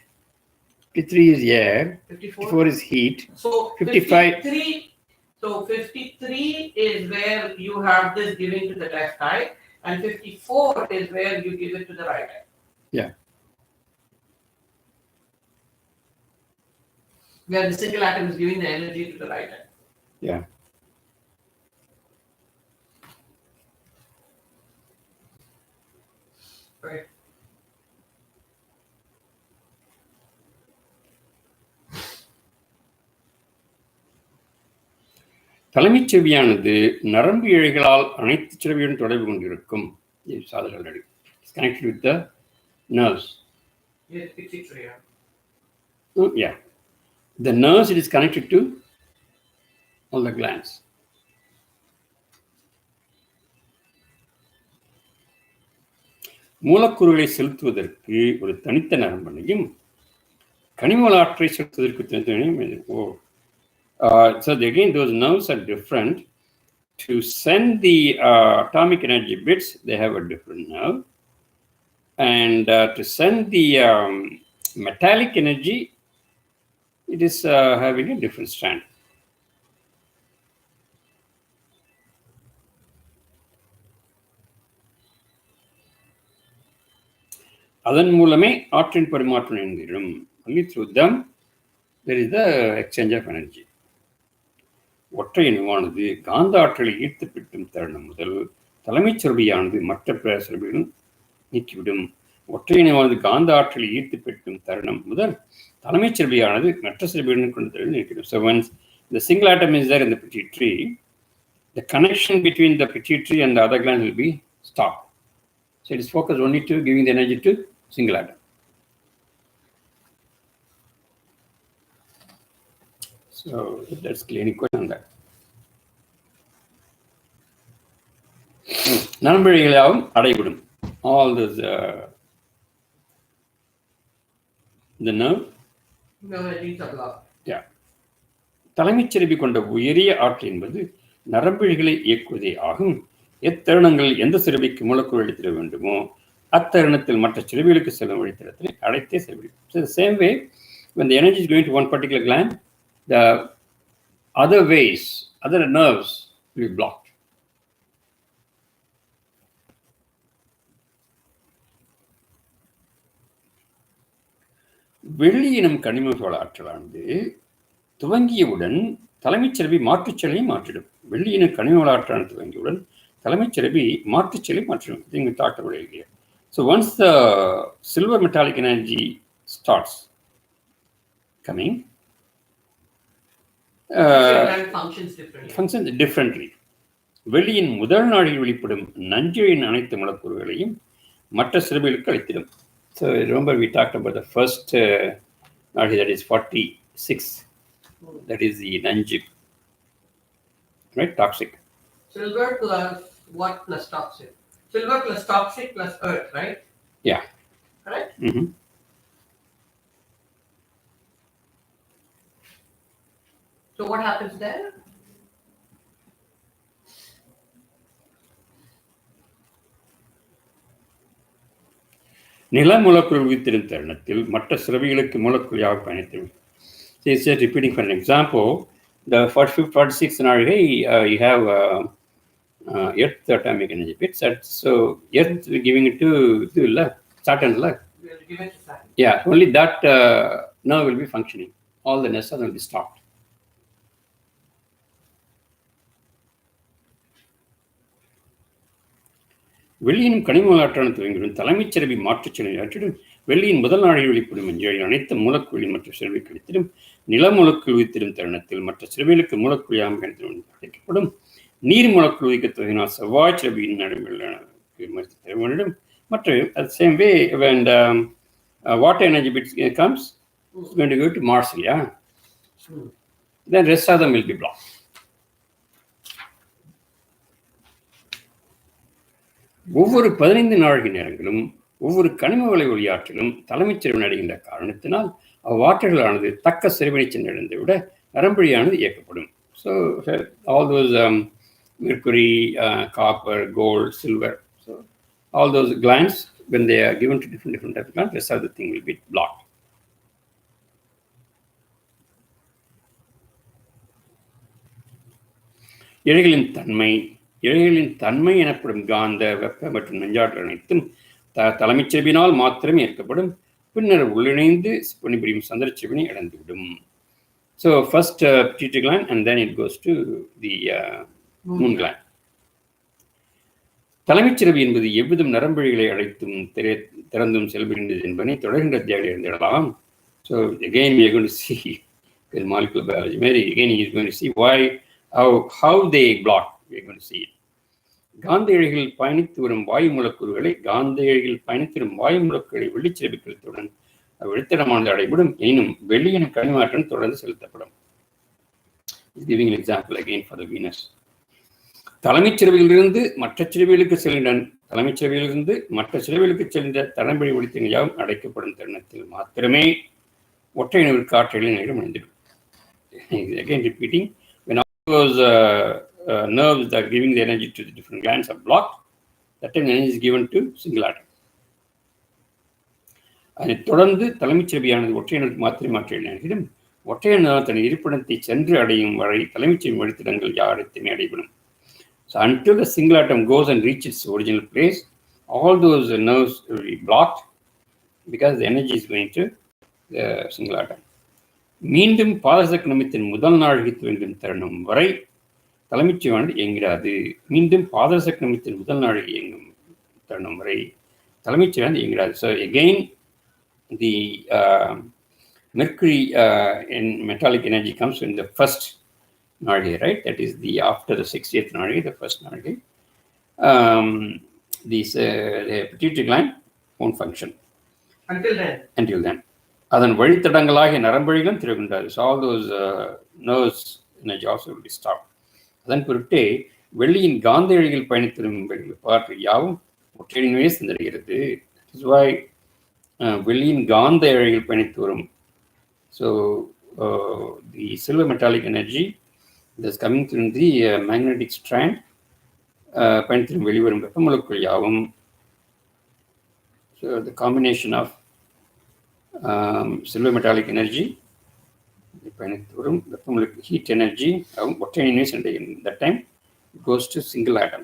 53 is air. 54? 54 is heat. So 55. 53 is where you have this giving to the left eye, and 54 is where you give it to the right eye. Yeah. Where the single atom is giving the energy to the right eye. Yeah. Right. தலைமைச் செவியானது நரம்பு இழைகளால் அனைத்து செவியுடன் தொடர்பு கொண்டிருக்கும். It's connected with the nerves. Yes, it's Kriya. Yeah. The nerves, it is connected to all the glands. மூலக்கூறுகளை செலுத்துவதற்கு ஒரு தனித்த நரம்பனையும் கனிம ஆற்றலை செலுத்துவதற்கு தனித்தனையும் so again those nerves are different. To send the atomic energy bits, they have a different nerve, and to send the metallic energy, it is having a different strand. அதன் மூலமே ஆற்றின் பரிமாற்றம் நிகழும். Only through them there is the exchange of energy. ஒற்றை அணுவானது காந்த ஆற்றலை ஈர்த்து பெற்றும் தருணம் முதல் தலைமைச் சுரபியானது மற்ற சுரபிகளும் நீக்கிவிடும். ஒற்றை அணுவானது காந்த ஆற்றலை ஈர்த்து பெற்றும் தருணம் முதல் தலைமைச் சுரபியானது மற்ற சுரபிகளும் கொண்டு நீக்கிவிடும். So once the single atom is there in the pituitary, the connection between the pituitary and the other gland will be stopped. So it is focused only to giving the energy to single atom. So that's clear. Any question on that? நரம்புழைகளாகவும் அடைவிடும். All those the nerve. No, it needs a block. Yeah. தலைமைச் செருவி கொண்ட உயரிய ஆற்றல் என்பது நரம்புழைகளை இயக்குவதே ஆகும். எத்தருணங்களில் எந்த சிறுவிக்கு மூலக்கூறு அளித்திட வேண்டுமோ அத்தருணத்தில் மற்ற சிறுவிகளுக்கு செல்லும் வழித்தடத்தில் அடைத்தே செல்விடும். So the same way, when the energy is going to one particular gland, the other ways, other nerves will be blocked. வெள்ளியினம் கனிம ஆற்றலானது துவங்கியவுடன் தலைமைச் செல்வி மாற்றுச்செயலை மாற்றிடும். வெள்ளியின கனிம ஆற்றலான துவங்கியவுடன் தலைமைச் செல்வி மாற்றுச்செயலை மாற்றிடும். We talked about it here. So once the silver metallic energy starts coming, functions differently. வெளியின் முதல் நாளில் வெளிப்படும் நஞ்சின் அனைத்து மூலக்கூறுகளையும் மற்ற சிறுபிகளுக்கு அளித்திடும். So remember we talked about the first nadi, that is 46. That is the nanji, right? Toxic. Silver plus what plus toxic? Silver plus toxic plus earth, right? Yeah. Correct? Mm-hmm. So what happens there? நில மூலக்கூறு உயிர்த்திடும் தருணத்தில் மற்ற சிறவிகளுக்கு மூலக்கூறியாக பயணித்திடும். So it's just repeating for an example, the 46 நாழிகை you have earth atomic energy bits. So earth we're giving it to Saturn. We'll give it to Saturn. Yeah, only that now will be functioning. All the rest will be stopped. வெள்ளியின் கனிம ஆற்றலான துவங்கிடும் தலைமைச் செல்வி மாற்றுச்செயலை ஆற்றிடும். வெள்ளியின் முதல் நாளில் வெளிப்படும் எஞ்சிய அனைத்து மூலக்கூறின் மற்ற செல்வி கிடைத்திடும். நில மூலக்கூறு உயிர்த்திடும் தருணத்தில் மற்ற செல்விகளுக்கு மூலக்கூறியாக அழைக்கப்படும். நீர் மூலக்கூறு உயிர்க்க துவங்கினால் செவ்வாய் செல்வியின் நடுவில் தருவனிடம். மற்ற at the same way when the water energy bit comes, it's going to go to Mars, yeah. Then rest of them will be blocked. ஒவ்வொரு 15 நாழிகை நேரங்களும் ஒவ்வொரு கனிம வளை ஒளியாற்றிலும் தலைமைச் செறிவினை அடைகின்ற காரணத்தினால் அவ்வாற்றல்களானது தக்க செறிவினை சென்றடைந்து விட நரம்புழியானது இயக்கப்படும். So all those mercury, copper, gold, silver, so all those glands, when they are given to different types of glands, rest of the thing will be blocked. இழைகளின் தன்மை எனப்படும் காந்த, வெப்ப மற்றும் நெஞ்சாற்றல் அனைத்தும் தலைமைச் செவினால் மாத்திரமே ஏற்கப்படும். பின்னர் உள்ளிணைந்து பணிபுரியும் சந்திர செவினை அடைந்துவிடும். So first pituitary gland and then it goes to the moon gland. தலைமைச் செவி என்பது எவ்விதம் நரம்புழிகளை அழைத்தும் திறந்தும் செல்கின்றது என்பதை தொடர்கின்ற அத்தியாயத்தில் இருந்திடலாம். So again we are going to see molecular biology. Mary again he is going to see how they block. We are going to see it. காந்த இழைகளில் பயணித்து வரும் வாயு மூலக்கூறுகளை வெள்ளிச்சிறப்பிக்கத்துடன் வெளித்தடமானது அடைபடும். எனினும் வெள்ளியின் கனிமாற்றம் தொடர்ந்து செலுத்தப்படும். Giving an example again for the Venus. தலைமைச் சிறவிலிருந்து மற்ற சிறவிகளுக்கு செல்கின்ற தலைமுறை ஒளித்தின் யாவும் அடைக்கப்படும் தருணத்தில் மாத்திரமே ஒற்றை நிறுவற்கு ஆற்றலின் நேரம் அடைந்துவிடும். Again repeating, when all those nerves that are giving the energy to the different glands are blocked, that time energy is given to single atom. அதைத் தொடர்ந்து தலைமைச் செவியானது ஒற்றை நிறுவற்கு மாத்திரை மாற்றிடும். ஒற்றை நிறுவனம் தன் இருப்பிடத்தை சென்று அடையும் வரை தலைமைச் செவி வழித்தடங்கள் யாரையுமே அடைபடும். So until the single atom goes and reaches its original place, all those nerves will be blocked because the energy is going to the single atom. மீண்டும் பாதசக் நிமித்தின் முதல் நாழிகை துவங்கும் தருணம் வரை தலைமைச் செவியானது இயங்கிறாது. So again, the mercury in metallic energy comes in the first Nadi, right? That is the after the 60th Nadi, the first Nadi. The pituitary gland won't function until then. அதன் வழித்தடங்களாகிய நரம்புழிகளும் திறக்கின்றது. So all those nerves energy also will be stopped. அதன் பொருட்டே வெள்ளியின் காந்த இழைகள் பயணித்திரும் பாற்று யாவும் ஒற்றையினவே சென்றடைகிறது. That is why வெள்ளியின் காந்த இழைகள் பயணித்து வரும். So the silver metallic energy that's coming through the magnetic strand பயணித்திரும் வெளிவரும் வெப்பமுலக்குள் யாவும். So the combination of silver metallic energy பயணித்து வரும் வெப்பமுலக்கு heat energy ஒற்றையினவே சென்றடைகிறது. That time it goes to single atom.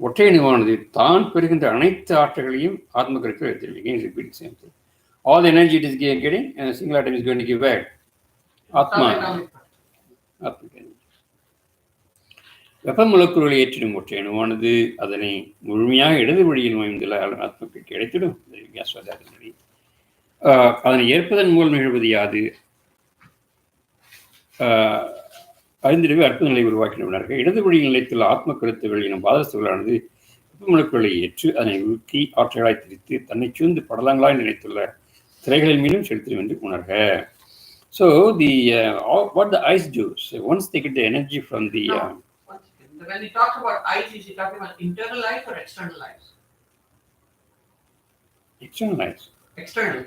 ஒற்றையினவானது தான் பெறுகின்ற அனைத்து ஆற்றல்களையும் ஆத்ம கருத்தில் எடுத்துள்ளது. All the energy it is getting, single atom is going to give back Atma. வெப்பமுலக்குகளை ஏற்றிடும் ஒற்றையினவானது அதனை முழுமையாக இடது வழியில் அமைந்துள்ள ஆத்மக்கு கிடைத்திடும். அதனை ஏற்பதன் மூலம் நிகழ்வது யாது? அறிந்திடவே அற்புத நிலை உருவாக்கினவர்கள் இடது வழியில் நிலைத்துள்ள ஆத்ம கருத்துகள் எனும் பாதஸ்துகளானது வெப்பமுலக்குகளை ஏற்று அதனை ஊக்கி ஆற்றலாய் திரித்து தன்னை சூழ்ந்து படலங்களாய் நினைத்துள்ள திரைகளின் மீதும் செலுத்திடும் என்று உணர்க. So what the eyes do, so once they get the energy from the when he talks about eyes, is he talking about internal eyes or external eyes? External eyes. External.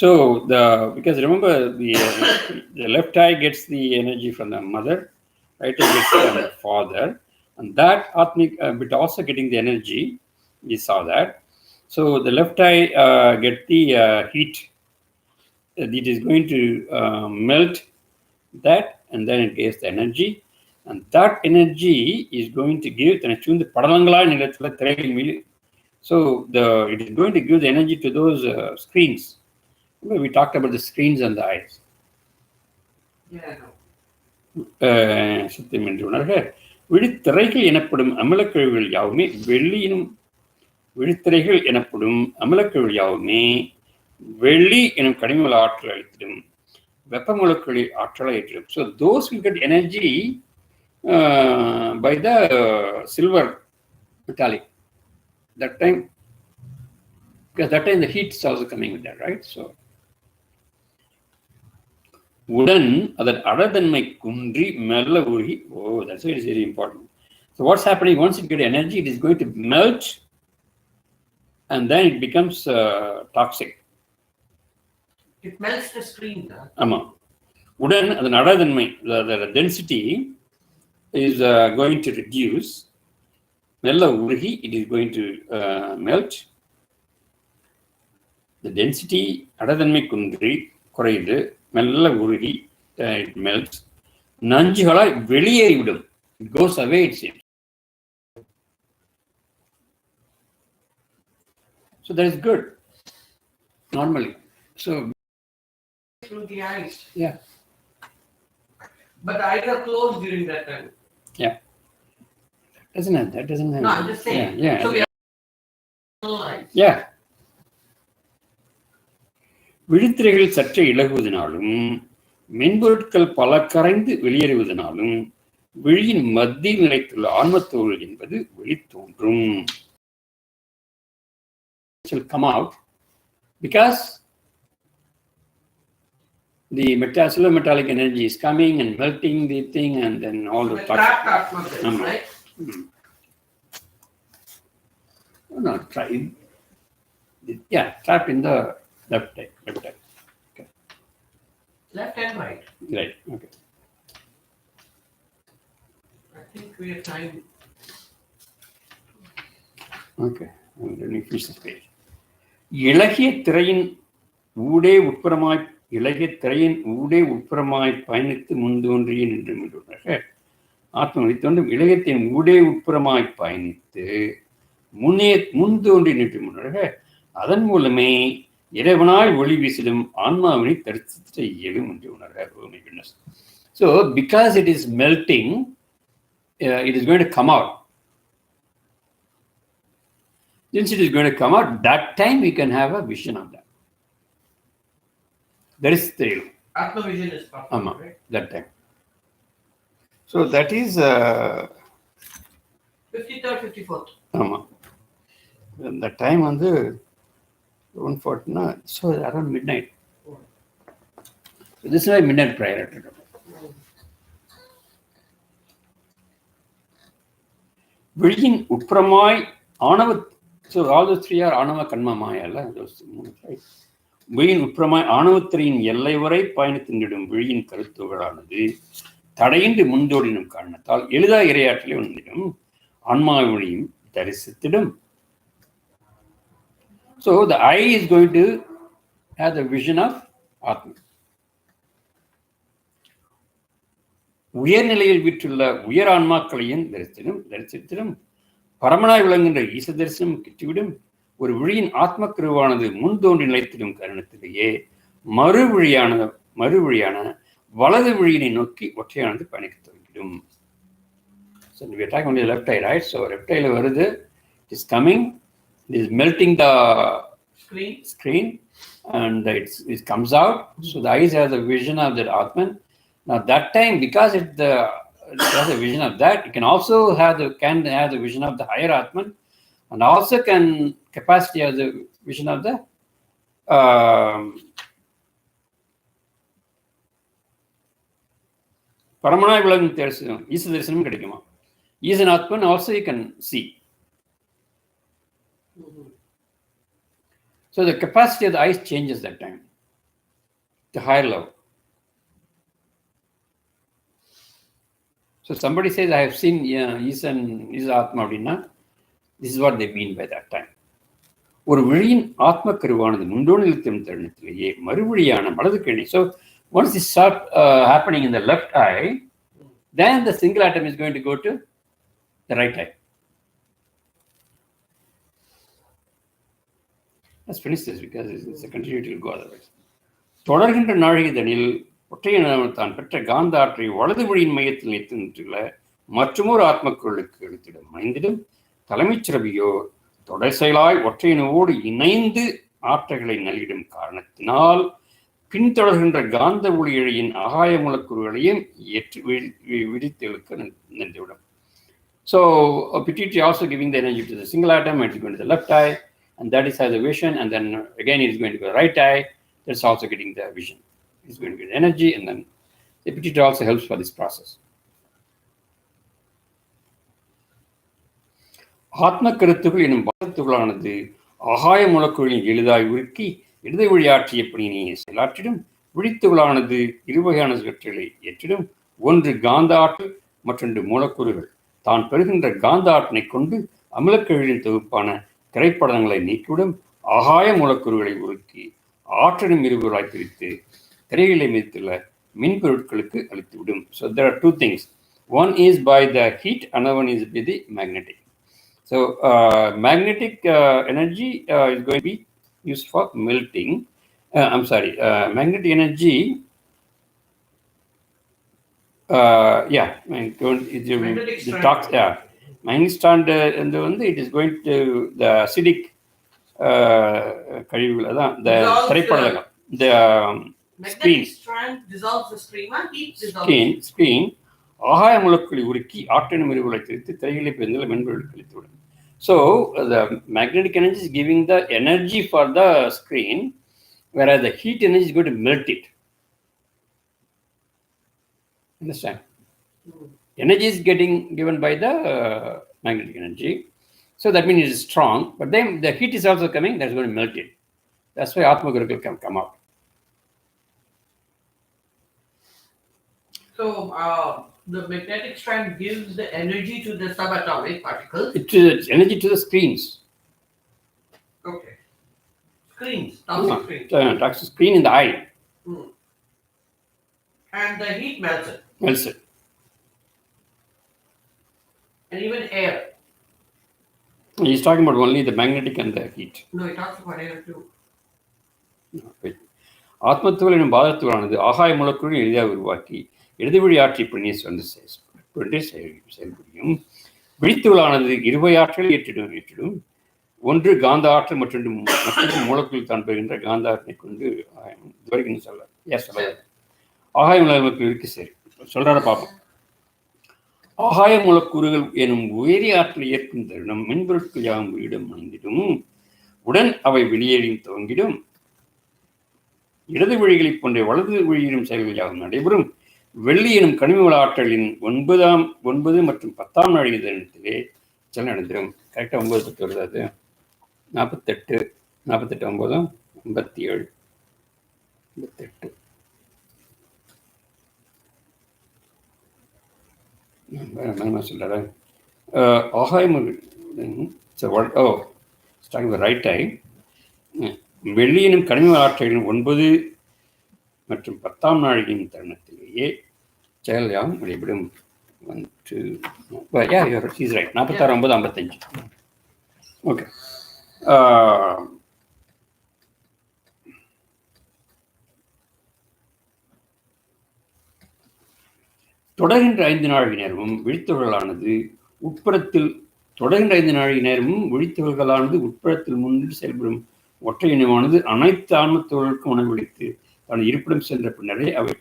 So because remember the left eye gets the energy from the mother, right eye gets from the father, and that atmic bit also getting the energy. We saw that. So the left eye get the heat. It is going to melt that, and then it gives the energy, and that energy is going to give the padalangala nilathula thiraigal meelu. So it is going to give the energy to those screens. We talked about the screens and the eyes. சத்தியம் என்று உணர்க விழித்திரைகள் எனப்படும் அமிலக்கழிவுகள் யாவுமே விழித்திரைகள் எனப்படும் அமிலக்கழிவுகள் யாவுமே வெள்ளி எனும் கனிம ஆற்றல் அளித்திடும் வெப்பமுலக்களில் ஆற்றலை ஏற்றிடும். So those will get energy by the silver metallic. That time, because that time the heat is also coming with that, right? So உடன் அதன் அடர்தன்மை குன்றி மெல்ல உருகி. That's very important. So what's happening? Once it gets energy, it is going to melt, and then it becomes toxic. It melts the screen. ஆமா. உடன் அதன் அடர்தன்மை, the density is going to reduce. மெல்ல உருகி, it is going to melt. The density அடர்தன்மை குறையுது, மெல்ல உருகி, it melts. நஞ்சுகளாய் வெளியேறிவிடும். It goes away, it seems. So that is good, normally. So through the eyes. Yeah. But the eyes are closed during that time. Yeah. That doesn't have. No, I'm just saying. Yeah. So we have Yeah. விழித்திரைகள் சற்றே இலகுவதனாலும் மென்பொருட்கள் பல கரைந்து வெளியேறுவதனாலும் விழியின் மத்தியில் நிலைத்துள்ள ஆன்மத்தோல் என்பது வெளித்தோன்றும். Will come out because the solar metallic energy is coming and melting the thing, and then all the trapped atmosphere, right? No, trapped in the left side. Okay. Left and right. Right. Okay. I think we are trying. Okay. Let me finish this page. இளகிய திரையின் ஊடே உட்புறமாய் பயணித்து முன்தோன்றிய நின்று மீண்டுள்ளக. ஆத்ம வெளித்தோன்றும் இளையத்தின் ஊடே உட்புறமாய் பயணித்து முன்தோன்றி நின்று மீண்டுள்ளக. அதன் மூலமே இறைவனாய் ஒளி வீசிடும் ஆன்மாவினை தரிசித்த இயலும் என்று உணர்க. So because it is melting, it is going to come out. Since it is going to come out, that time we can have a vision of that. That is the Atma vision is possible, right? That time. So that is 53rd, 54th. That time on the 140, so around midnight. So this is my midnight prayer. விழியின் உட்புறமாய் ஆணவ. So all those three are ஆணவ கண்ம மாயா, those மூணு, right? விழியின் உட்புறமாய் ஆணவத்திரையின் எல்லை வரை பயணித்திடும் விழியின் கருத்துகளானது தடையின்றி முந்தோடினும் காரணத்தால் எளிதாக இரையாற்றலை உணர்ந்திடும் ஆன்மாவினையும் தரிசித்திடும். So the eye is going to have the vision of Atma. உயர்நிலையில் வீற்றுள்ள உயர் ஆன்மாக்களையும் தரிசித்திடும். பரமனாய் விளங்குகின்ற ஈச தரிசனம் கிட்டிவிடும். ஒரு விழியின் ஆத்ம கருவானது முன்தோன்றி நிலைத்திடும் கருணத்திலேயே மறுவழியான வலது விழியினை நோக்கி ஒற்றையானது பயணிக்க துவங்கிடும். So we are talking only left eye, right? So left eye வருது, it is coming, it is melting the screen and it comes out. So the eyes have the vision of that Atman. Now that time, because it has a vision of that, it can also have the vision of the higher Atman, and also can capacity as the vision of the பரமனாய் விளங்கும் தரிசனம், ஈச தரிசனம் கிடைக்குமா. ஈசன் ஆத்மன் also you can see. So the capacity of the eyes changes that time to higher level. So somebody says, I have seen Isa Atma அப்படின்னா, this is what they mean by that time. ஒரு விழியின் ஆத்ம கருவானது முந்தோணி நிறுத்தும் தருணத்திலேயே மறுவழியான வலது கிணி. So once it starts happening in the left eye, then the single atom is going to go to the right eye. Let's finish this because it's a continuity will go otherwise. தொடர்கின்ற நாழிகைதனில் ஒற்றையன் தான் பெற்ற காந்த ஆற்றை வலது வழியின் மையத்தில் நிறுத்தி நின்றுள்ள மற்றொரு ஆத்மக்குழுக்கு எழுத்திடும் மைந்திடும் தலைமைச் சிறவியோ தொடர் செயலாய் ஒற்றையனோடு இணைந்து ஆற்றல்களை நல்கிடும் காரணத்தினால் பின்தொடர்கின்ற காந்த ஒளியழியின் ஆகாய மூலக்கூறுகளையும் ஏற்று விரித்தெழுக்க நின்றுவிடும். So pituitary also giving the energy to the single atom, it is going to the left eye, and that is has the vision, and then again it is going to the right eye, that's also getting the vision. It's going to get energy, and then the pituitary also helps for this process. ஆத்ம கருத்துக்கள் எனும் பாதத்துகளானது ஆகாய மூலக்குழில் எளிதாய் உருக்கி இடது வழியாற்றிய பணியினை செயலாற்றிடும். விழித்துகளானது இருவகையான சுழற்சிகளை ஏற்றிடும். ஒன்று காந்த ஆற்றல், மற்றொன்று மூலக்கூறுகள். தான் பெறுகின்ற காந்த ஆற்றினை கொண்டு அமிலக்கழிவின் தொகுப்பான திரைப்படங்களை நீக்கிவிடும். ஆகாய மூலக்கூறுகளை உருக்கி ஆற்றலும் இருவராய் பிரித்து திரையிலை மீதுள்ள மின்பொருட்களுக்கு அளித்துவிடும். So there are two things. One is by the heat, another one is by the magnetic. So magnetic energy is going to be used for melting. Magnetic energy. Magnetic strand. Magnetic strand it is going to the acidic கழிவுகள் அதான் இந்த திரைப்படங்கள் இந்த magnetic strand dissolves the stream and heat dissolves screen ஆகாய மூலக்கூறை உருக்கி ஆற்றலும் இருவுகளை திரித்து திரையிலை பெருந்துள்ள மென்பொருள் கழித்துவிடும். So the magnetic energy is giving the energy for the screen, whereas the heat energy is going to melt it. Understand? Energy is getting given by the magnetic energy. So that means it is strong, but then the heat is also coming, that's going to melt it. That's why Atma Gurukul can come out. So the magnetic strand gives the energy to the subatomic particles. It is energy to the screens. Okay. Screens, toxic screens. Toxic screen in the eye. And the heat melts it. Melts it. And even air. He's talking about only the magnetic and the heat. No, he talks about air too. ஆத்மத்துவல் எனும் பாதத்துவலானது ஆகாய மூலக்கூறின் எளிதாக உருவாக்கி இடது வழி ஆற்றி பணியை செயல்புரியும். விழித்துவலானது இருவை ஆற்றலை ஏற்றிடும். ஒன்று காந்த ஆற்றல், மற்றொன்று மூலக்கூறில் தான் பெறுகின்ற காந்த ஆற்றலை கொண்டு இதுவரைக்கும் சொல்ல ஆகாய மூலக்கூறு இருக்கு. சரி சொல்றார பார்ப்போம். ஆகாய மூலக்கூறுகள் எனும் உயரிய ஆற்றலை ஏற்கும் தருணம் மின்பொருட்கள் யாவும் உயிரிடம் அணிந்திடும். உடன் அவை வெளியேறியும் துவங்கிடும். இடது வழிகளைப் போன்ற வலது வழியிடும் செயல்கள் யாவும் நடைபெறும். வெள்ளி எனும் கனிம வள ஆற்றலின் 9 மற்றும் 10ஆம் நாழிகை தருணத்திலே செல்ல நடந்திடும். கரெக்டாக 9 வருது. அது 48 9 57 58 சொல்றாரு. Right time. வெள்ளியினும் கனிம ஆற்றலின் 9 மற்றும் 10ஆம் நாழிகையின் தருணத்திலேயே செயல் யாவும் நடைபெறும். 46 9 55. ஓகே. தொடர்கின்ற 5 நாழிகை நேரமும் விழித்துகளானது உட்புறத்தில் முன்னின்று செயல்படும் ஒற்றை இனமானது அனைத்து ஆன்மத்தோர்களுக்கும் உணவளித்து தனது இருப்பிடம் சென்ற பின்னரே அவை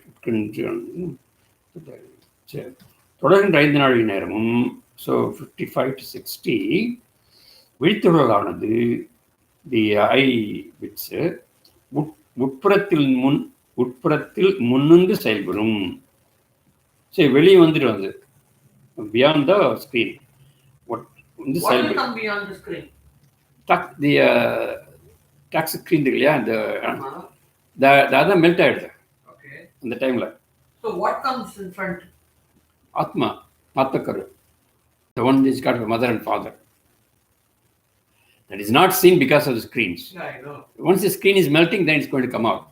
தொடர்கின்ற 5 நாழிகை நேரமும் 55 to 60 விழித்துகளானது தி ஐ பிட்ஸ் உட்புறத்தில் முன்னின்று செயல்படும். சரி, வெளியே வந்துட்டு beyond the screen. What will come beyond the screen? Toxic screen இல்லையா, the other melt ஆயிடுது. Okay. அந்த டைம்ல. So what comes in front? Atmakaru. The one is got for mother and father. That is not seen because of the screens. Yeah, I know. Once the screen is melting, then it's going to come out.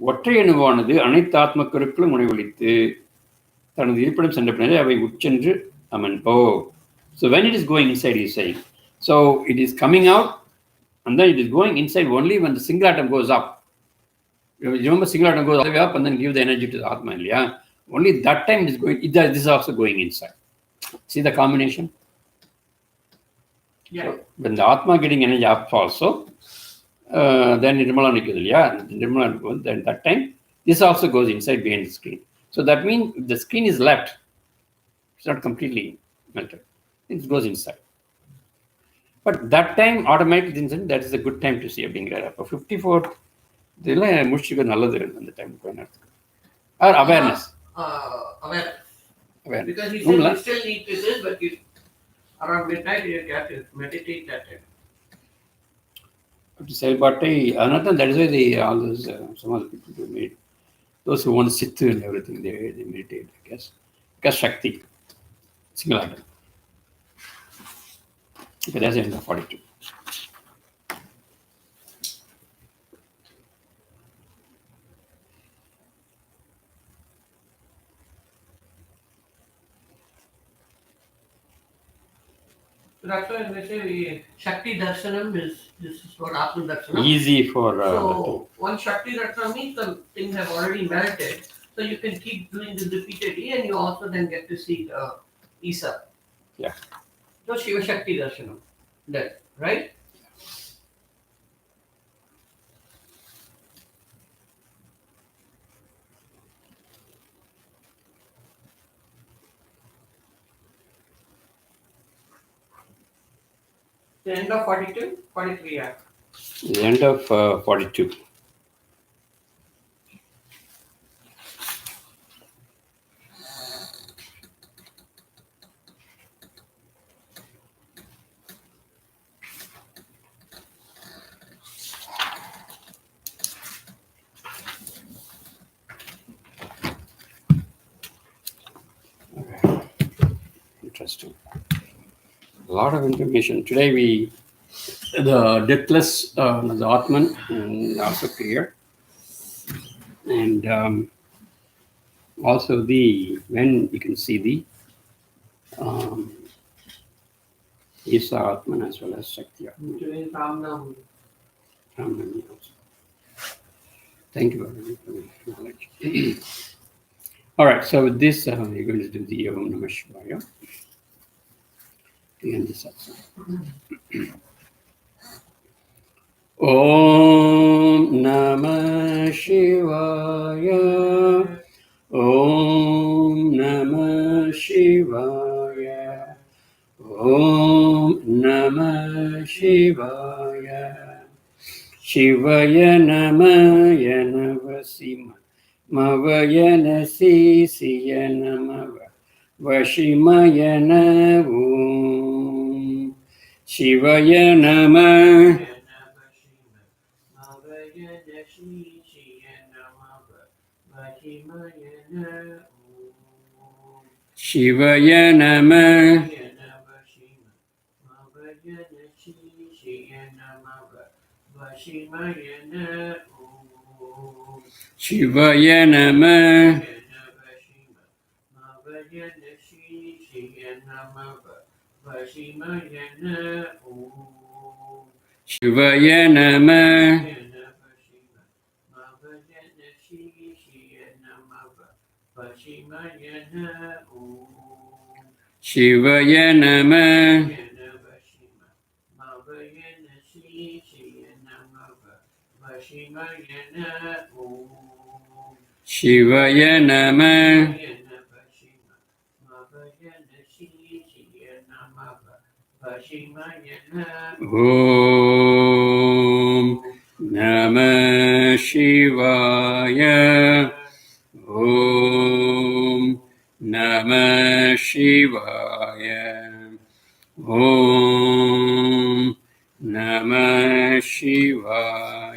ஒற்றை அணுவானது அனைத்து ஆத்மக்கருக்களும் உணவளித்து தனது இருப்பிடம் சென்ற பின்னரே அவை உட்சென்று So when it is going inside, he is saying. So it is coming out and then it is going inside only when the single atom goes up. You remember, single atom goes all the way up and then give the energy to the Atma. Yeah? Only that time it is going, this is also going inside. See the combination? Yeah. So when the Atma getting energy up also, then Nirmala Nikudal, then that time, this also goes inside behind the screen. So that means the screen is left. It's not completely melted. It goes inside. But that time, automatically, that is a good time to see a being right up. 54, இதெல்லாம் முடிச்சுக்க நல்லது அந்த time கொஞ்ச நேரத்துக்கு. Or awareness. Awareness. Awareness. Because he said you still need to this, but you Around midnight you get to meditate that time. To say, but another, that is why all those some other people do meditate. Those who want to sit and everything, they meditate, I guess. Because Shakti, single item. Okay, that's the end of 42. So that's why they say Shakti Darshanam this is what Atma Darshanam. Easy for. So once Shakti Darshanam means the things have already melted. So you can keep doing this repeatedly and you also then get to see the Isa. Yeah. So Shiva Shakti Darshanam. That, right? The end of 42, 43, yeah. The end of 42. Okay. Interesting. A lot of information. Today the deathless, the Atman, and also Kriya. And also when you can see the Isa Atman as well as Shakti Atman. Today is Ramnam. Ramnami also. Thank you for the knowledge. All right, so with this, we're going to do the Om Namah Shivaya. To end the satsang. Om Namah Shivaya. Om Namah Shivaya. Om Namah Shivaya. Shivaya Namaya Navasima. Mavayana Sisiya Namava. Vashimaya Navam. Shivaya Namah. Shivaya Namah. Shivaya Namah. Shivaya Namah. Shivaya Namah. Shivaya Namah. Om Namah Shivaya. Om Namah Shivaya. Om Namah Shivaya.